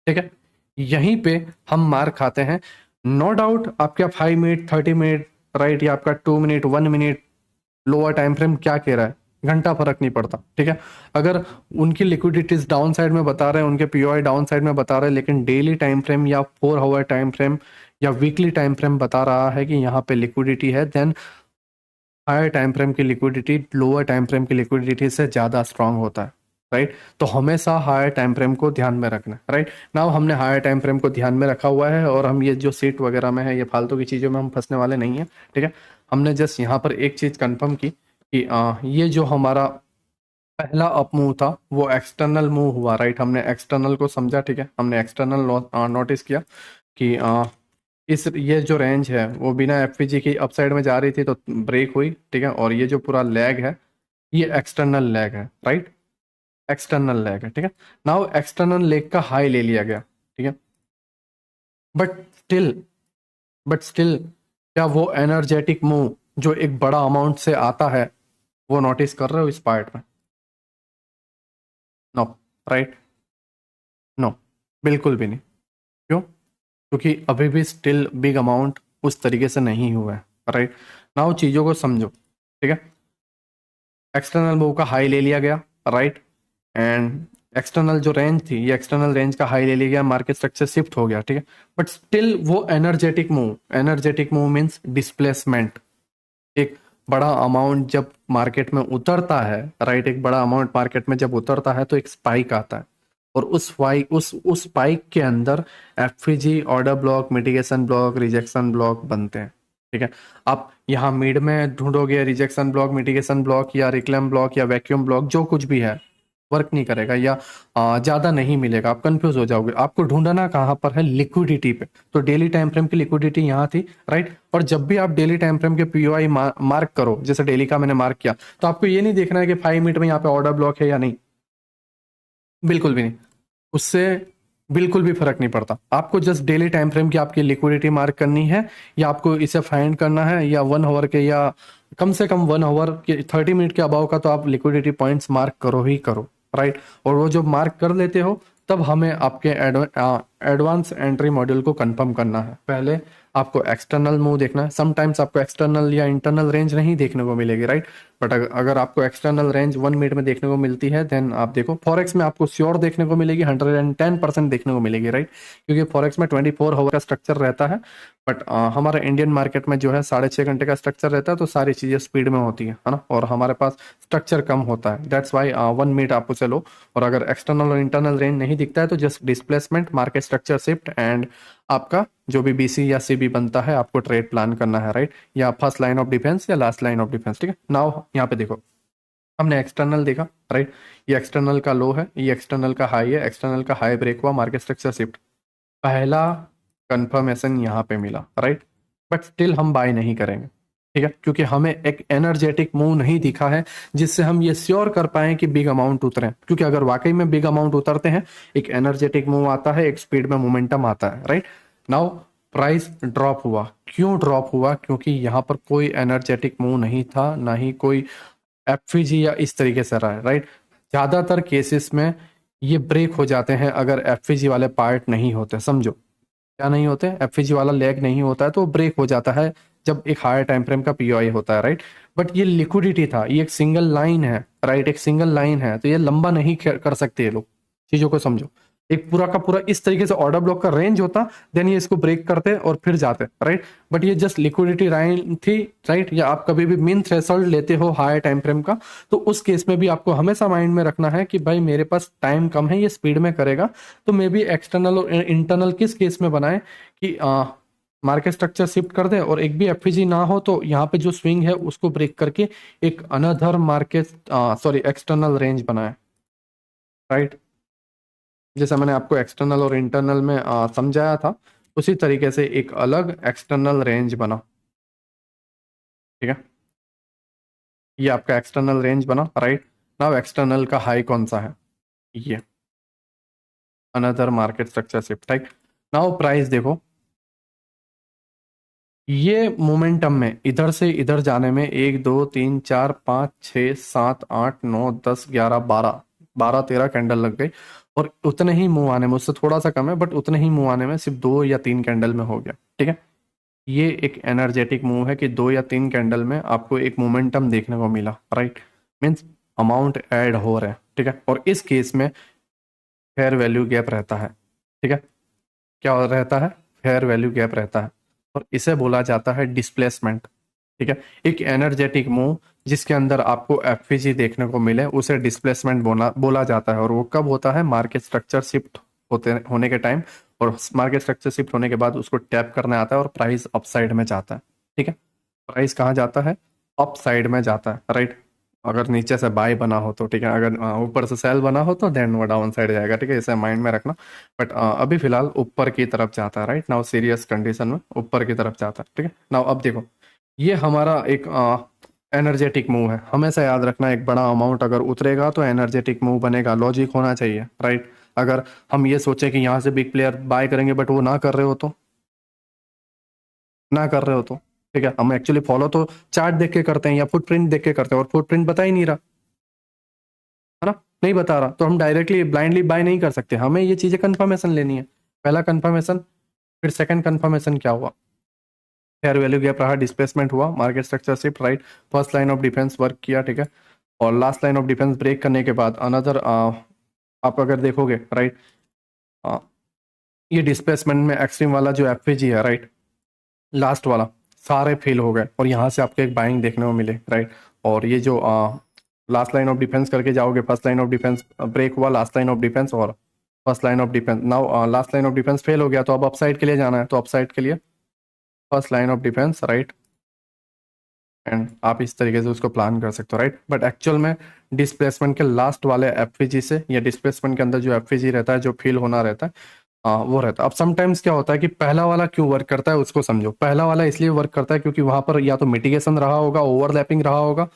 ठीक है, यहीं पे हम मार खाते हैं। नो डाउट आपके 5 मिनट 30 मिनट, राइट, या आपका 2 minute 1 minute lower time frame क्या कह रहा है, घंटा फर्क नहीं पड़ता, ठीक है। अगर उनकी लिक्विडिटीज डाउन साइड में बता रहे हैं, उनके पीओआई डाउन साइड में बता रहे हैं, लेकिन डेली टाइम फ्रेम या 4 आवर टाइम फ्रेम या वीकली टाइम फ्रेम बता रहा है कि यहाँ पे लिक्विडिटी है, देन हायर टाइम फ्रेम की लिक्विडिटी लोअर टाइम फ्रेम की लिक्विडिटी से ज़्यादा स्ट्रांग होता है, राइट। तो हमेशा हायर टाइम फ्रेम को ध्यान में रखना, राइट। नाउ हमने हायर टाइम फ्रेम को ध्यान में रखा हुआ है, और हम ये जो सीट वगैरह में है, ये फालतू की चीज़ों में हम फंसने वाले नहीं है, ठीक है। हमने जस्ट यहाँ पर एक चीज़ कंफर्म की कि ये जो हमारा पहला अप मूव था वो एक्सटर्नल मूव हुआ, राइट। हमने एक्सटर्नल को समझा, ठीक है। हमने एक्सटर्नल नोटिस किया कि इस ये जो रेंज है वो बिना एफपीजी की अपसाइड में जा रही थी तो ब्रेक हुई, ठीक है। और ये जो पूरा लैग है ये एक्सटर्नल लैग है, राइट। एक्सटर्नल लैग है, ठीक है। नाउ एक्सटर्नल लैग का हाई ले लिया गया, ठीक है। बट स्टिल बट स्टिल, क्या वो एनर्जेटिक मूव जो एक बड़ा अमाउंट से आता है वो नोटिस कर रहे हो इस पार्ट में? नो, राइट, नो, बिल्कुल भी नहीं। क्यों? क्योंकि अभी भी स्टिल बिग अमाउंट उस तरीके से नहीं हुआ है, राइट। नाउ चीज़ों को समझो, ठीक है। एक्सटर्नल मूव का हाई ले लिया गया, राइट। एंड एक्सटर्नल जो रेंज थी, ये एक्सटर्नल रेंज का हाई ले लिया गया, मार्केट स्ट्रक्चर शिफ्ट हो गया, ठीक है। बट स्टिल वो एनर्जेटिक मूव मीन्स डिस्प्लेसमेंट। एक बड़ा अमाउंट जब मार्केट में उतरता है, राइट, एक बड़ा अमाउंट मार्केट में जब उतरता है तो एक स्पाइक आता है, और उस स्पाइक के अंदर FPG, order block, mitigation block, rejection block बनते हैं, ठीक है। आप यहाँ मिड में ढूंढोगे रिजेक्शन ब्लॉक, मिटिगेशन ब्लॉक या रिक्लेम ब्लॉक या वैक्यूम ब्लॉक, जो कुछ भी है वर्क नहीं करेगा या ज्यादा नहीं मिलेगा, आप कंफ्यूज हो जाओगे। आपको ढूंढना कहाँ पर है? लिक्विडिटी पे। तो डेली टाइम फ्रेम की लिक्विडिटी यहाँ थी, राइट। और जब भी आप डेली टाइम फ्रेम के पीओआई मार्क करो, जैसे डेली का मैंने मार्क किया, तो आपको ये नहीं देखना है कि 5 मिनट में यहाँ पे ऑर्डर ब्लॉक है या नहीं, बिल्कुल भी नहीं। उससे बिल्कुल भी फर्क नहीं पड़ता। आपको जस्ट डेली टाइम फ्रेम की आपकी लिक्विडिटी मार्क करनी है, या आपको इसे फाइंड करना है, या 1 आवर के, या कम से कम 1 आवर के 30 मिनट के अबाव का तो आप लिक्विडिटी पॉइंट्स मार्क करो ही करो, राइट। और वो जब मार्क कर लेते हो तब हमें आपके एडवांस एंट्री मॉड्यूल को कंफर्म करना है। पहले आपको एक्सटर्नल मूव देखना है। समटाइम्स आपको एक्सटर्नल या इंटरनल रेंज नहीं देखने को मिलेगी, राइट। बट अगर आपको एक्सटर्नल रेंज 1 मिनट में देखने को मिलती है देन आप देखो। फॉरेक्स में आपको श्योर देखने को मिलेगी, 110% देखने को मिलेगी, राइट। क्योंकि फॉरेक्स में 24 आवर का स्ट्रक्चर रहता है, बट हमारे इंडियन मार्केट में जो है 6.5 घंटे का स्ट्रक्चर रहता है, तो सारी चीजें स्पीड में होती है ना, और हमारे पास स्ट्रक्चर कम होता है। दैट्स वाई 1 मिनट आप उसे लो, और अगर एक्सटर्नल और इंटरनल रेंज नहीं दिखता है तो just displacement, market structure shift, and आपका जो भी बीसी या सीबी बनता है आपको ट्रेड प्लान करना है, राइट। या फर्स्ट लाइन ऑफ डिफेंस या लास्ट लाइन ऑफ डिफेंस, ठीक है। नाउ यहाँ पे देखो, हमने एक्सटर्नल देखा, राइट। ये एक्सटर्नल का लो है, ये एक्सटर्नल का हाई है। एक्सटर्नल का हाई ब्रेक हुआ, मार्केट स्ट्रक्चर शिफ्ट, पहला कंफर्मेशन यहाँ पे मिला, राइट। बट स्टिल हम बाय नहीं करेंगे, ठीक है, क्योंकि हमें एक एनर्जेटिक मूव नहीं दिखा है जिससे हम ये श्योर कर पाए कि बिग अमाउंट उतरे। क्योंकि अगर वाकई में बिग अमाउंट उतरते हैं, एक एनर्जेटिक मूव आता है, एक स्पीड में मोमेंटम आता है, राइट। नाउ प्राइस ड्रॉप हुआ। क्यों ड्रॉप हुआ? क्योंकि यहाँ पर कोई एनर्जेटिक मूव नहीं था, ना ही कोई एफवीजी या इस तरीके से रहा है, राइट। ज्यादातर केसेस में ये ब्रेक हो जाते हैं अगर एफवीजी वाले पार्ट नहीं होते। समझो क्या नहीं होते? एफवीजी वाला लेग नहीं होता है तो ब्रेक हो जाता है जब एक हायर टाइम फ्रेम का पीओआई होता है, राइट। बट ये लिक्विडिटी था, ये एक सिंगल लाइन है, राइट, एक सिंगल लाइन है, तो ये लंबा नहीं कर सकते ये लोग। चीजों को समझो, एक पूरा का पूरा इस तरीके से ऑर्डर ब्लॉक का रेंज होता, देन ये इसको ब्रेक करते और फिर जाते, राइट। बट ये जस्ट लिक्विडिटी लाइन थी, राइट। या आप कभी भी मीन थ्रेशोल्ड लेते हो हाई टाइम फ्रेम का, तो उस केस में भी आपको हमेशा माइंड में रखना है कि भाई मेरे पास टाइम कम है, ये स्पीड में करेगा, तो मे बी एक्सटर्नल और इंटरनल किस केस में बनाए कि मार्केट स्ट्रक्चर शिफ्ट कर दे और एक भी एफईजी ना हो, तो यहाँ पे जो स्विंग है उसको ब्रेक करके एक another market sorry external range बनाए, राइट। जैसा मैंने आपको एक्सटर्नल और इंटरनल में समझाया था, उसी तरीके से एक अलग एक्सटर्नल रेंज बना, ठीक है। ये आपका एक्सटर्नल रेंज बना, राइट। नाउ एक्सटर्नल का हाई कौन सा है, ये another market structure shift, right. Now price देखो, ये मोमेंटम में इधर से इधर जाने में 1 2 3 4 5 6 7 8 9 10 11 12 12 13 कैंडल लग गई, और उतने ही मूव आने में, उससे थोड़ा सा कम है बट उतने ही मूव आने में सिर्फ 2 या 3 कैंडल में हो गया, ठीक है। ये एक एनर्जेटिक मूव है कि 2 या 3 कैंडल में आपको एक मोमेंटम देखने को मिला, राइट। मीन्स अमाउंट ऐड हो रहे हैं, ठीक है। और इस केस में फेयर वैल्यू गैप रहता है, ठीक है। क्या रहता है, फेयर वैल्यू गैप रहता है, और इसे बोला जाता है डिस्प्लेसमेंट, ठीक है। एक एनर्जेटिक मूव जिसके अंदर आपको एफवीजी देखने को मिले उसे डिस्प्लेसमेंट बोला बोला जाता है, और वो कब होता है, मार्केट स्ट्रक्चर शिफ्ट होते होने के टाइम, और मार्केट स्ट्रक्चर शिफ्ट होने के बाद उसको टैप करने आता है और प्राइस अपसाइड में जाता है, ठीक है। प्राइस कहाँ जाता है, अप साइड में जाता है, राइट। अगर नीचे से बाय बना हो तो, ठीक है। अगर ऊपर से सेल बना हो तो देन वो डाउन साइड जाएगा, ठीक है। इसे माइंड में रखना। बट अभी फिलहाल ऊपर की तरफ जाता है, राइट। नाउ सीरियस कंडीशन में ऊपर की तरफ जाता है, ठीक है। नाउ अब देखो, ये हमारा एक एनर्जेटिक मूव है, हमेशा याद रखना। एक बड़ा अमाउंट अगर उतरेगा तो एनर्जेटिक मूव बनेगा, लॉजिक होना चाहिए, राइट। अगर हम ये सोचे कि यहाँ से बिग प्लेयर बाय करेंगे बट वो ना कर रहे हो तो, ना कर रहे हो तो, ठीक है। हम एक्चुअली फॉलो तो चार्ट देख के करते हैं या फुटप्रिंट देख के करते हैं, और फुटप्रिंट बता ही नहीं रहा, है ना, नहीं बता रहा, तो हम डायरेक्टली ब्लाइंडली बाय नहीं कर सकते, हमें ये चीजें कंफर्मेशन लेनी है। पहला कंफर्मेशन, फिर सेकंड कंफर्मेशन क्या हुआ, फेयर वैल्यू गैप रहा, डिस्प्लेसमेंट हुआ, market structure shift, right. First line of defence work किया, ठीक है। और last line of defence break करने के बाद अनदर, आप अगर देखोगे, राइट, ये डिस्प्लेसमेंट में एक्सट्रीम वाला जो एफपीजी है, राइट, लास्ट वाला, सारे फेल हो गए और यहाँ से आपको एक बाइंग देखने को मिले, राइट। और ये जो लास्ट लाइन ऑफ डिफेंस करके जाओगे, first line of defence break हुआ, लास्ट लाइन ऑफ डिफेंस और first line of defence, now last line of defence fail हो गया, तो अब अपसाइड के लिए जाना है, तो अपसाइड के लिए first line of defence, right. And आप इस तरीके से उसको प्लान कर सकते हो, राइट। बट एक्चुअल में डिस्प्लेसमेंट के लास्ट वाले एफवीजी से, या डिस्प्लेसमेंट के अंदर जो एफवीजी रहता है जो फील होना रहता है, वो रहता है। अब समटाइम्स क्या होता है कि पहला वाला क्यों वर्क करता है उसको समझो। पहला वाला इसलिए वर्क करता है क्योंकि वहां पर या तो मिटिगेशन रहा होगा, ओवरलैपिंग रहा होगा,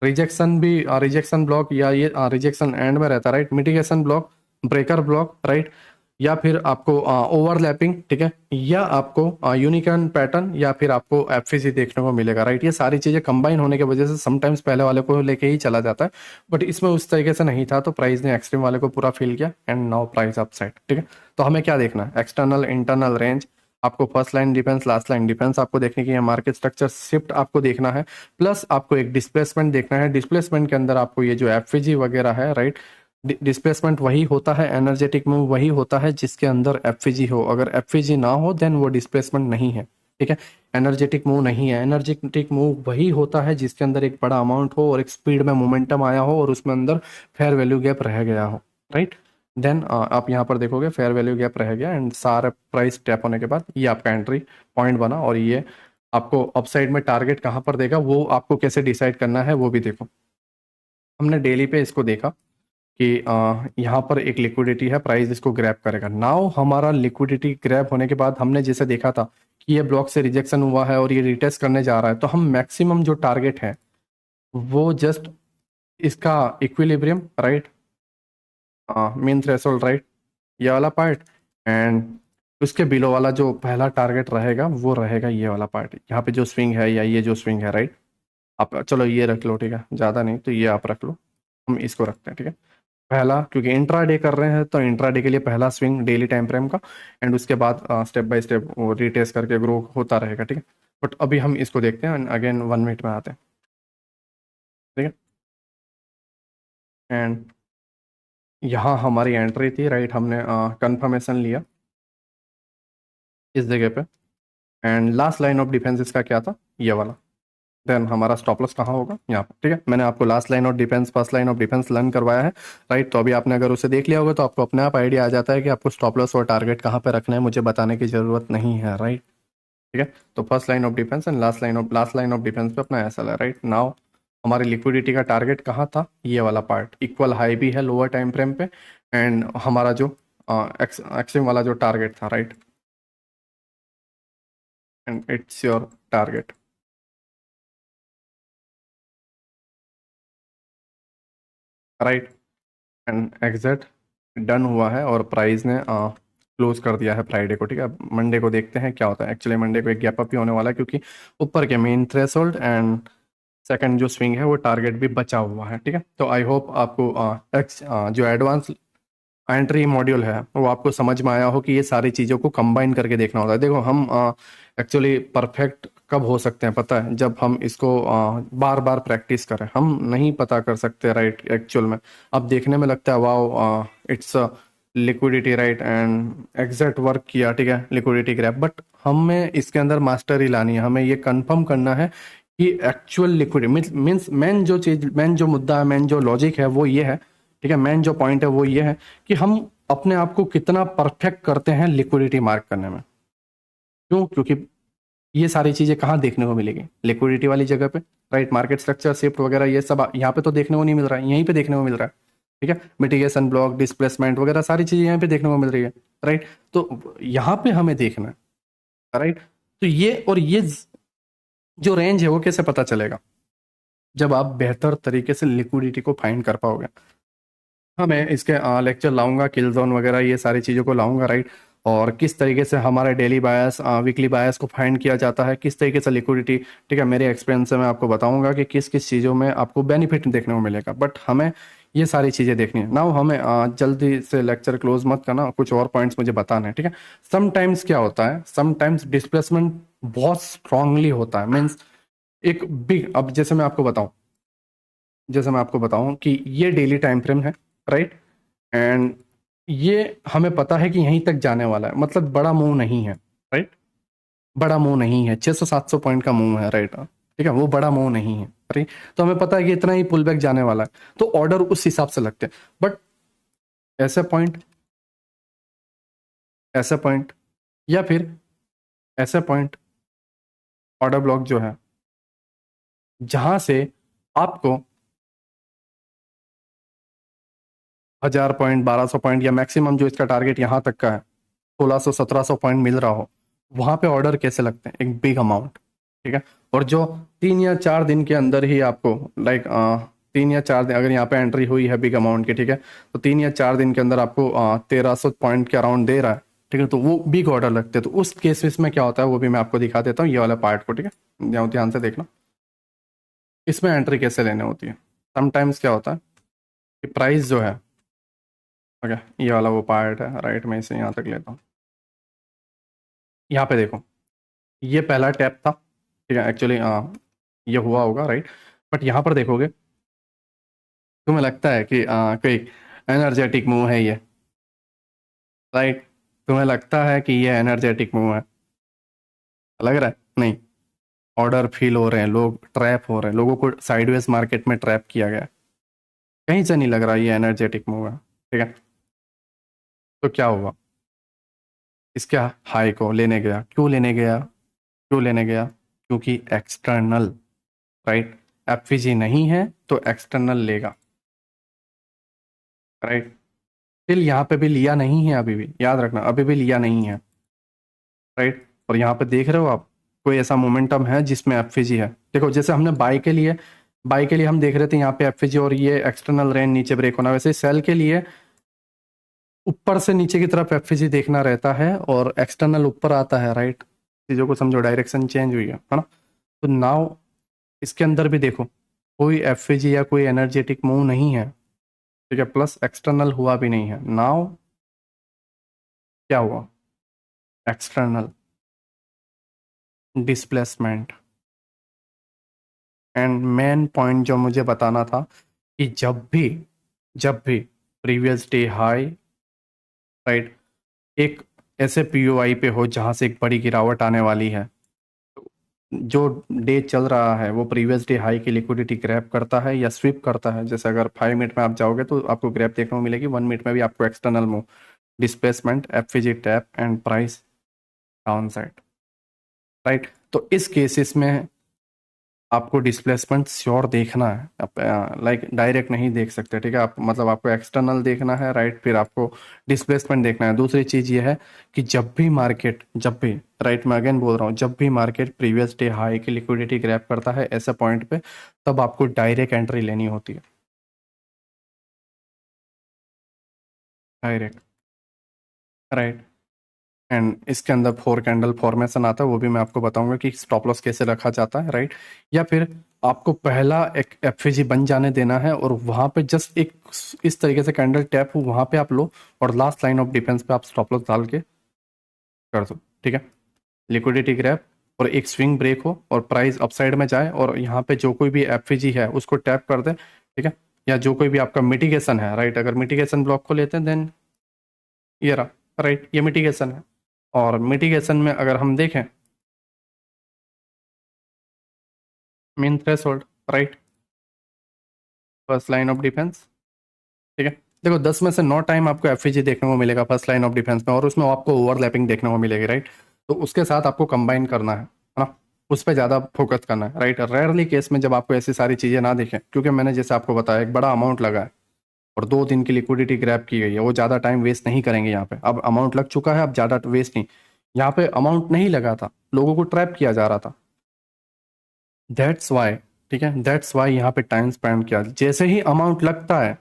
रिजेक्शन भी, रिजेक्शन ब्लॉक, या ये रिजेक्शन एंड में रहता है, right, mitigation block, breaker block, right. या फिर आपको ओवरलैपिंग, ठीक है, या आपको यूनिकॉर्न पैटर्न, या फिर आपको एफसीसी देखने को मिलेगा, राइट। ये सारी चीजें कंबाइन होने की वजह से समटाइम्स पहले वाले को लेके ही चला जाता है, बट इसमें उस तरीके से नहीं था, तो प्राइस ने एक्सट्रीम वाले को पूरा फिल किया एंड नाउ प्राइस अपसाइड, ठीक है। तो हमें क्या देखना है, एक्सटर्नल इंटरनल रेंज, आपको first line defence last line defence आपको देखने की है, मार्केट स्ट्रक्चर शिफ्ट आपको देखना है, प्लस आपको एक डिस्प्लेसमेंट देखना है। डिस्प्लेसमेंट के अंदर आपको ये जो एफवीजी वगैरह है, राइट, डिस्प्लेसमेंट वही होता है, एनर्जेटिक मूव वही होता है जिसके अंदर एफवीजी हो। अगर एफवीजी ना हो देन वो डिस्प्लेसमेंट नहीं है, ठीक है। एनर्जेटिक मूव नहीं है, एनर्जेटिक मूव वही होता है जिसके अंदर एक बड़ा अमाउंट हो और एक स्पीड में मोमेंटम आया हो और उसमें अंदर फेयर वैल्यू गैप रह गया हो, राइट। देन आप यहाँ पर देखोगे फेयर वैल्यू गैप रह गया एंड सारा प्राइस टैप होने के बाद ये आपका एंट्री पॉइंट बना, और ये आपको अपसाइड में टारगेट कहाँ पर देगा वो आपको कैसे डिसाइड करना है वो भी देखो। हमने डेली पे इसको देखा कि यहाँ पर एक लिक्विडिटी है, प्राइस इसको ग्रैब करेगा। नाउ हमारा लिक्विडिटी ग्रैब होने के बाद हमने जैसे देखा था कि ये ब्लॉक से रिजेक्शन हुआ है और ये रिटेस्ट करने जा रहा है, तो हम मैक्सिमम जो टारगेट है वो जस्ट इसका equilibrium, right, mean threshold, right, ये वाला पार्ट, एंड उसके बिलो वाला जो पहला टारगेट रहेगा वो रहेगा ये वाला पार्ट, यहाँ पे जो स्विंग है या ये जो स्विंग है, राइट। आप चलो ये रख लो, ठीक है, ज़्यादा नहीं तो ये आप रख लो, हम इसको रखते हैं, ठीक है। पहला, क्योंकि इंट्रा डे कर रहे हैं तो इंट्रा डे के लिए पहला स्विंग डेली टाइम फ्रेम का, एंड उसके बाद स्टेप बाय स्टेप वो रिटेस्ट करके ग्रो होता रहेगा, ठीक है। बट अभी हम इसको देखते हैं, अगेन 1 मिनट में आते हैं, ठीक है। एंड यहाँ हमारी एंट्री थी, राइट, हमने कंफर्मेशन लिया इस जगह पे। And last line of defence इसका क्या था, ये वाला। देन हमारा स्टॉप लॉस कहाँ होगा, यहाँ पर, ठीक है। मैंने आपको last line of defence, first line of defence learn करवाया है, राइट। तो अभी आपने अगर उसे देख लिया होगा तो आपको अपने आप आइडिया आ जाता है कि आपको स्टॉप लॉस और टारगेट कहाँ पे रखना है, मुझे बताने की जरूरत नहीं है, राइट। ठीक है। तो first line of defence and last line of defence पे अपना ऐसा है, राइट नाउ। हमारी लिक्विडिटी का टारगेट कहाँ था, ये वाला पार्ट। इक्वल हाई भी है लोअर टाइम फ्रेम पे, एंड हमारा जो एक्सट्रीम वाला जो टारगेट था, right, and it's your target, right. And exact done हुआ है और प्राइस ने क्लोज कर दिया है फ्राइडे को, ठीक है। मंडे को देखते हैं क्या होता है। एक्चुअली मंडे को एक गैप अप ही होने वाला है, क्योंकि ऊपर के मेन थ्रेशोल्ड एंड सेकंड जो स्विंग है वो टारगेट भी बचा हुआ है, ठीक है। तो आई होप आपको जो एडवांस एंट्री मॉड्यूल है वो आपको समझ में आया हो कि ये सारी चीज़ों को कंबाइन करके देखना होता है। देखो हम एक्चुअली परफेक्ट कब हो सकते हैं पता है, जब हम इसको बार बार प्रैक्टिस करें। हम नहीं पता कर सकते, राइट, एक्चुअल में। अब देखने में लगता है wow it's liquidity, right, and exact work किया, ठीक है, लिक्विडिटी ग्रैब। बट हमें इसके अंदर मास्टरी लानी है, हमें ये कंफर्म करना है कि एक्चुअल लिक्विडिटी मीन्स मेन जो चीज, मेन जो मुद्दा है, मेन जो लॉजिक है वो ये है, ठीक है। मेन जो पॉइंट है वो ये है कि हम अपने आप को कितना परफेक्ट करते हैं लिक्विडिटी मार्क करने में। क्यों? क्योंकि ये सारी चीजें कहाँ देखने को मिलेगी, लिक्विडिटी वाली जगह पे, राइट। मार्केट स्ट्रक्चर शिफ्ट वगैरह ये सब यहाँ पे तो देखने को नहीं मिल रहा है, यहीं पे देखने को मिल रहा है, ठीक है। मिटिगेशन ब्लॉक, डिस्प्लेसमेंट वगैरह सारी चीजें यहाँ पे देखने को मिल रही है, राइट। तो यहाँ पे हमें देखना है, राइट। तो ये और ये जो रेंज है वो कैसे पता चलेगा, जब आप बेहतर तरीके से लिक्विडिटी को फाइंड कर पाओगे। हाँ, मैं इसके लेक्चर लाऊंगा, किल जोन वगैरह ये सारी चीज़ों को लाऊंगा, राइट। और किस तरीके से हमारे डेली बायस, वीकली बायस को फाइंड किया जाता है, किस तरीके से लिक्विडिटी, ठीक है, मेरे एक्सपीरियंस से मैं आपको बताऊंगा कि किस किस चीज़ों में आपको बेनिफिट देखने को मिलेगा। बट हमें ये सारी चीज़ें देखनी है ना। हमें जल्दी से लेक्चर क्लोज मत करना, कुछ और पॉइंट्स मुझे बताने हैं, ठीक है। समटाइम्स क्या होता है, समटाइम्स डिस्प्लेसमेंट बहुत स्ट्रांगली होता है, मीन्स एक बिग, अब जैसे मैं आपको बताऊं कि ये डेली टाइम फ्रेम है, राइट। एंड ये हमें पता है कि यहीं तक जाने वाला है, मतलब बड़ा मूव नहीं है, राइट। बड़ा मूव नहीं है, 600-700 पॉइंट का मूव है, राइट, ठीक है, वो बड़ा मूव नहीं है, राइट। तो हमें पता है कि इतना ही पुल बैक जाने वाला है, तो ऑर्डर उस हिसाब से लगते हैं। बट ऐसे पॉइंट, ऐसे पॉइंट, या फिर ऐसे पॉइंट, ऑर्डर ब्लॉक जो है, जहां से आपको 1000 पॉइंट, 1200 पॉइंट, या मैक्सिमम जो इसका टारगेट यहां तक का है 1600-1700 पॉइंट मिल रहा हो, वहां पे ऑर्डर कैसे लगते हैं, एक बिग अमाउंट, ठीक है। और जो 3 या 4 दिन के अंदर ही आपको, लाइक 3 या 4 दिन अगर यहाँ पे एंट्री हुई है बिग अमाउंट की, ठीक है, तो 3 या 4 दिन के अंदर आपको 1300 पॉइंट के अराउंड दे रहा है, ठीक है, तो वो बिग ऑर्डर लगते हैं। तो उस केसेस में क्या होता है वो भी मैं आपको दिखा देता हूँ, ये वाला पार्ट को, ठीक है, ध्यान से देखना। इसमें एंट्री कैसे लेने होती है। समटाइम्स क्या होता है कि प्राइस जो है, ओके, ये वाला वो पार्ट है, राइट, मैं इसे यहाँ तक लेता हूँ। यहाँ पे देखो, ये पहला टैप था, ठीक है, एक्चुअली ये हुआ होगा, राइट। बट यहाँ पर देखोगे, तुम्हें लगता है कि कोई एनर्जेटिक मूव है ये, राइट। तुम्हें लगता है कि ये एनर्जेटिक मूव है, लग रहा है नहीं। ऑर्डर फील हो रहे हैं, लोग ट्रैप हो रहे हैं, लोगों को साइडवेज मार्केट में ट्रैप किया गया है। कहीं से नहीं लग रहा ये एनर्जेटिक मूव है, ठीक है। तो क्या हुआ, इसके हाई को लेने गया, क्यों लेने गया, क्यों लेने गया, क्योंकि एक्सटर्नल, राइट, एफवीजी नहीं है तो एक्सटर्नल लेगा, राइट। फिर यहाँ पे भी लिया नहीं है, अभी भी याद रखना, अभी भी लिया नहीं है, राइट। और यहाँ पे देख रहे हो आप, कोई ऐसा मोमेंटम है जिसमें एफवीजी है। देखो जैसे हमने बाई के लिए हम देख रहे थे यहाँ पे एफवीजी और ये एक्सटर्नल रेंज नीचे ब्रेक होना, वैसे सेल के लिए ऊपर से नीचे की तरफ एफवीजी देखना रहता है और एक्सटर्नल ऊपर आता है, राइट। चीजों को समझो, डायरेक्शन चेंज हुई है ना। तो नाउ इसके अंदर भी देखो, कोई एफवीजी या कोई एनर्जेटिक मूव नहीं है, ठीक है, प्लस एक्सटर्नल हुआ भी नहीं है। नाउ क्या हुआ, external displacement. And main point जो मुझे बताना था कि जब भी प्रीवियस डे हाई, राइट, एक ऐसे पीओआई पे हो जहां से एक बड़ी गिरावट आने वाली है, जो डे चल रहा है वो प्रीवियस डे हाई की लिक्विडिटी ग्रैब करता है या स्वीप करता है। जैसे अगर 5 मिनट में आप जाओगे तो आपको ग्रैब देखने को मिलेगी, 1 मिनट में भी आपको external move, displacement, FVG tap and price down side, right. तो इस केसेस में आपको डिस्प्लेसमेंट श्योर देखना है, आप लाइक डायरेक्ट नहीं देख सकते, ठीक है। आप मतलब आपको एक्सटर्नल देखना है, राइट, फिर आपको डिस्प्लेसमेंट देखना है। दूसरी चीज ये है कि जब भी मार्केट, जब भी, राइट, मैं अगेन बोल रहा हूँ, जब भी मार्केट प्रीवियस डे हाई की लिक्विडिटी ग्रैब करता है ऐसे पॉइंट पे, तब आपको डायरेक्ट एंट्री लेनी होती है, डायरेक्ट, राइट। एंड इसके अंदर 4 कैंडल फॉर्मेशन आता है, वो भी मैं आपको बताऊंगा कि स्टॉप लॉस कैसे रखा जाता है, राइट। या फिर आपको पहला एक एफएजी बन जाने देना है और वहां पे जस्ट एक इस तरीके से कैंडल टैप हो, वहां पे आप लो और लास्ट लाइन ऑफ डिफेंस पे आप स्टॉप लॉस डाल के कर दो, ठीक है। लिक्विडिटी ग्रैब और एक स्विंग ब्रेक हो और प्राइस अपसाइड में जाए और यहाँ पे जो कोई भी एफएजी है उसको टैप कर दे, ठीक है। या जो कोई भी आपका मिटिगेशन है, राइट, अगर मिटिगेशन ब्लॉक को लेते हैं देन ये रहा, राइट, ये मिटिगेशन है। और मिटिगेशन में अगर हम देखें main threshold, right, first line of defence, ठीक है। देखो 10 में से 9 टाइम आपको एफईजी देखने को मिलेगा फर्स्ट लाइन ऑफ डिफेंस में, और उसमें आपको ओवरलैपिंग देखने को मिलेगी, राइट। तो उसके साथ आपको कंबाइन करना है ना, उस पर ज़्यादा फोकस करना है, राइट। रेयरली केस में जब आपको ऐसी सारी चीज़ें ना दिखें, क्योंकि मैंने जैसे आपको बताया एक बड़ा अमाउंट लगा है और 2 दिन की लिक्विडिटी ग्रैब की गई है, वो ज़्यादा टाइम वेस्ट नहीं करेंगे यहाँ पे। अब अमाउंट लग चुका है, अब ज़्यादा वेस्ट नहीं, यहाँ पे अमाउंट नहीं लगा था, लोगों को ट्रैप किया जा रहा था, दैट्स वाई, ठीक है, दैट्स वाई यहाँ पे टाइम स्पेंड किया। जैसे ही अमाउंट लगता है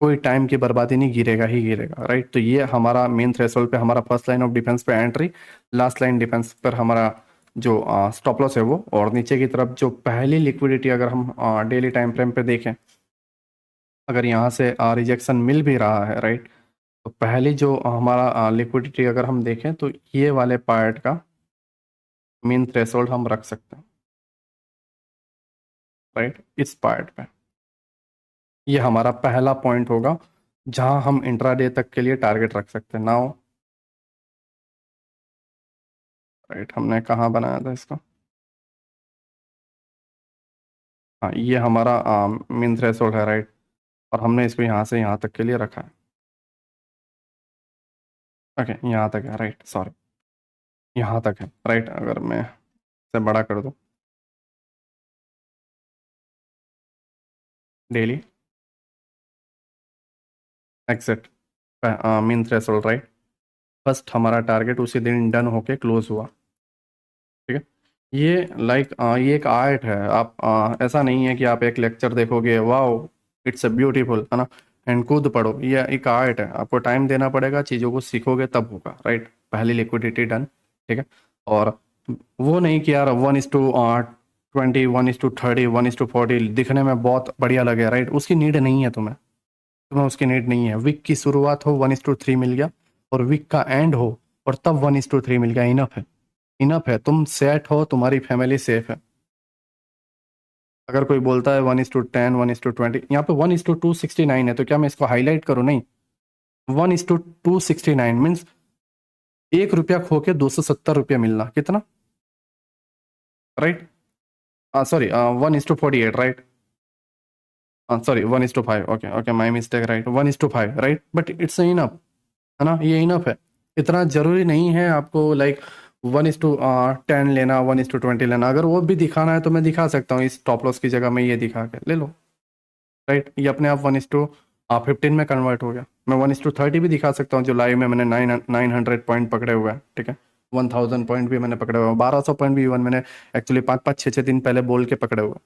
कोई टाइम की बर्बादी नहीं, गिरेगा ही गिरेगा, राइट। तो ये हमारा मेन थ्रेशोल्ड पे हमारा फर्स्ट लाइन ऑफ डिफेंस पे एंट्री, लास्ट लाइन डिफेंस पर हमारा जो स्टॉप लॉस है वो, और नीचे की तरफ जो पहली लिक्विडिटी अगर हम डेली टाइम फ्रेम पे देखें, अगर यहाँ से रिजेक्शन मिल भी रहा है, राइट, तो पहली जो हमारा लिक्विडिटी अगर हम देखें तो ये वाले पार्ट का मेन थ्रेशोल्ड हम रख सकते हैं, राइट, इस पार्ट पे। ये हमारा पहला पॉइंट होगा जहां हम इंट्राडे तक के लिए टारगेट रख सकते हैं। नाउ, राइट, हमने कहाँ बनाया था इसको, हाँ, ये हमारा मेन थ्रेशोल्ड है, राइट, और हमने इसको यहाँ से यहाँ तक के लिए रखा है, ओके, यहाँ तक है, राइट, सॉरी, यहाँ तक है, राइट। अगर मैं इसे बड़ा कर दूँ, daily exit main threshold, right, first हमारा टारगेट उसी दिन डन होके क्लोज हुआ, ठीक है। ये लाइक ये एक आर्ट है, आप ऐसा नहीं है कि आप एक लेक्चर देखोगे वाओ इट्स अ ब्यूटीफुल, है ना, एंड कूद पड़ो, ये एक आर्ट है, आपको टाइम देना पड़ेगा, चीज़ों को सीखोगे तब होगा, राइट। पहली लिक्विडिटी डन, ठीक है। और वो नहीं कि यार 1:20, 1:30, 1:40 दिखने में बहुत बढ़िया लगे, राइट, उसकी नीड नहीं है तुम्हें, तुम्हें उसकी नीड नहीं है। वीक की शुरुआत हो 1:3 मिल गया और वीक का एंड हो और तब 1:3 मिल गया, इनफ है, इनफ है, तुम सेट हो, तुम्हारी फैमिली सेफ है। अगर कोई बोलता है 1:10, 1:20, यहाँ पे 1:269 है, तो क्या मैं इसको हाईलाइट करूँ? नहीं, 1:269 मीन्स 1 रुपया खो के 270 रुपया मिलना, कितना, right, sorry 1:48, right, sorry 1:5, okay okay, my mistake, right, 1:5, right, but it's enough, है ना, ये इनफ है। इतना जरूरी नहीं है आपको लाइक 1:10 लेना, 1:20 लेना, अगर वो भी दिखाना है तो मैं दिखा सकता हूँ, इस स्टॉप लॉस की जगह में ये दिखा के ले लो, राइट, ये अपने आप 1:15 में कन्वर्ट हो गया। मैं 1:30 भी दिखा सकता हूँ, जो लाइव में मैंने 900 पॉइंट पकड़े हुए हैं, ठीक है, 1000 पॉइंट भी मैंने पकड़े हुए हैं, 1200 पॉइंट भी इवन मैंने एक्चुअली 5-5 6 6 दिन पहले बोल के पकड़े हुए हैं,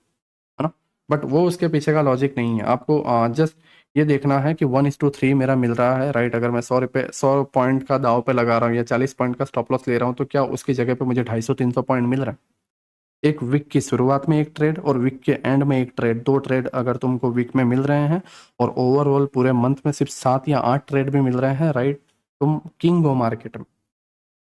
है ना। बट वो उसके पीछे का लॉजिक नहीं है, आपको जस्ट ये देखना है कि 1:3 मेरा मिल रहा है, राइट। अगर मैं 100 पॉइंट का दाव पे लगा रहा हूँ या 40 पॉइंट का स्टॉप लॉस ले रहा हूँ, तो क्या उसकी जगह पे मुझे 250-300 पॉइंट मिल रहा है? एक वीक की शुरुआत में एक ट्रेड और वीक के एंड में एक ट्रेड, 2 ट्रेड अगर तुमको वीक में मिल रहे हैं और ओवरऑल पूरे मंथ में सिर्फ 7 या 8 ट्रेड भी मिल रहे हैं, राइट, तुम किंग हो मार्केट में,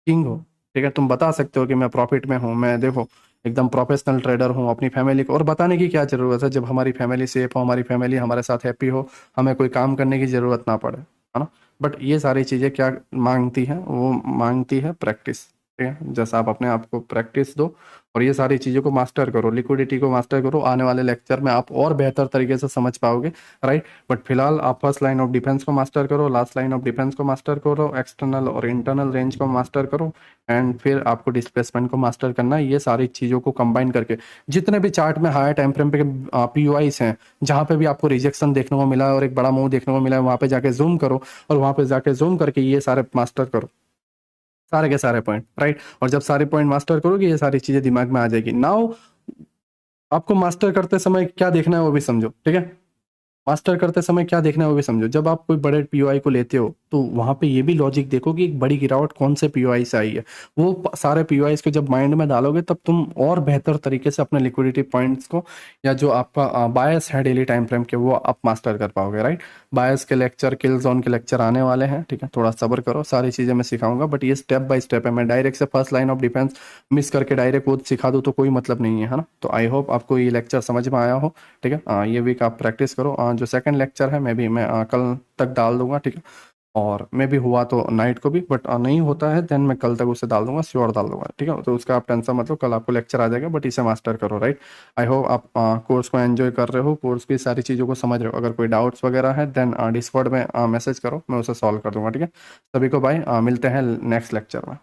किंग हो, ठीक है। तुम बता सकते हो कि मैं प्रॉफिट में हूँ, मैं देखो एकदम प्रोफेशनल ट्रेडर हूँ, अपनी फैमिली को। और बताने की क्या ज़रूरत है, जब हमारी फैमिली सेफ हो, हमारी फैमिली हमारे साथ हैप्पी हो, हमें कोई काम करने की ज़रूरत ना पड़े, है ना। बट ये सारी चीज़ें क्या मांगती हैं, वो मांगती है प्रैक्टिस, ठीक है। जैसा आप अपने आप को प्रैक्टिस दो और ये सारी चीज़ों को मास्टर करो, लिक्विडिटी को मास्टर करो, आने वाले लेक्चर में आप और बेहतर तरीके से समझ पाओगे, राइट। बट फिलहाल आप फर्स्ट लाइन ऑफ डिफेंस को मास्टर करो, लास्ट लाइन ऑफ डिफेंस को मास्टर करो, एक्सटर्नल और इंटरनल रेंज को मास्टर करो, एंड फिर आपको डिस्प्लेसमेंट को मास्टर करना है। ये सारी चीज़ों को कंबाइन करके जितने भी चार्ट में हायर टाइम फ्रेम पे पीयूआईस हैं, जहाँ पे भी आपको रिजेक्शन देखने को मिला है और एक बड़ा मूव देखने को मिला है, वहाँ पे जाके जूम करो और वहाँ पे जाके जूम करके ये सारे मास्टर करो, सारे के सारे पॉइंट, राइट। और जब सारे पॉइंट मास्टर करोगे, ये सारी चीजें दिमाग में आ जाएगी। नाउ आपको मास्टर करते समय क्या देखना है वो भी समझो, ठीक है। मास्टर करते समय क्या देखना है वो भी समझो। जब आप कोई बड़े पीओआई को लेते हो तो वहां पे ये भी लॉजिक देखो कि एक बड़ी गिरावट कौन से पीओआई से आई है। वो सारे पीओआई को जब माइंड में डालोगे, तब तुम और बेहतर तरीके से अपने लिक्विडिटी पॉइंट्स को, या जो आपका बायस है डेली टाइम फ्रेम के, वो आप मास्टर कर पाओगे, राइट। बायस के लेक्चर, किल जोन के लेक्चर आने वाले हैं, ठीक है। थोड़ा सब्र करो, सारी चीजें मैं सिखाऊंगा, बट ये स्टेप बाय स्टेप है। मैं डायरेक्ट से first line of defence miss करके डायरेक्ट वो सिखा दूँ तो कोई मतलब नहीं है ना। तो आई होप आपको ये लेक्चर समझ में आया हो, ठीक है। ये वीक आप प्रैक्टिस करो। जो सेकंड लेक्चर है मैं कल तक डाल दूंगा, ठीक है। और मे भी हुआ तो नाइट को भी, बट नहीं होता है देन मैं कल तक उसे डाल दूंगा, श्योर डाल दूंगा, ठीक है। तो उसका आप टेंशन मतलब, कल आपको लेक्चर आ जाएगा, बट इसे मास्टर करो, राइट। आई होप आप कोर्स को एंजॉय कर रहे हो, कोर्स की सारी चीज़ों को समझ रहे हो। अगर कोई डाउट्स वगैरह है देन डिस्कॉर्ड में मैसेज करो, मैं उसे सॉल्व कर दूंगा, ठीक है। सभी को बाय, मिलते हैं नेक्स्ट लेक्चर में।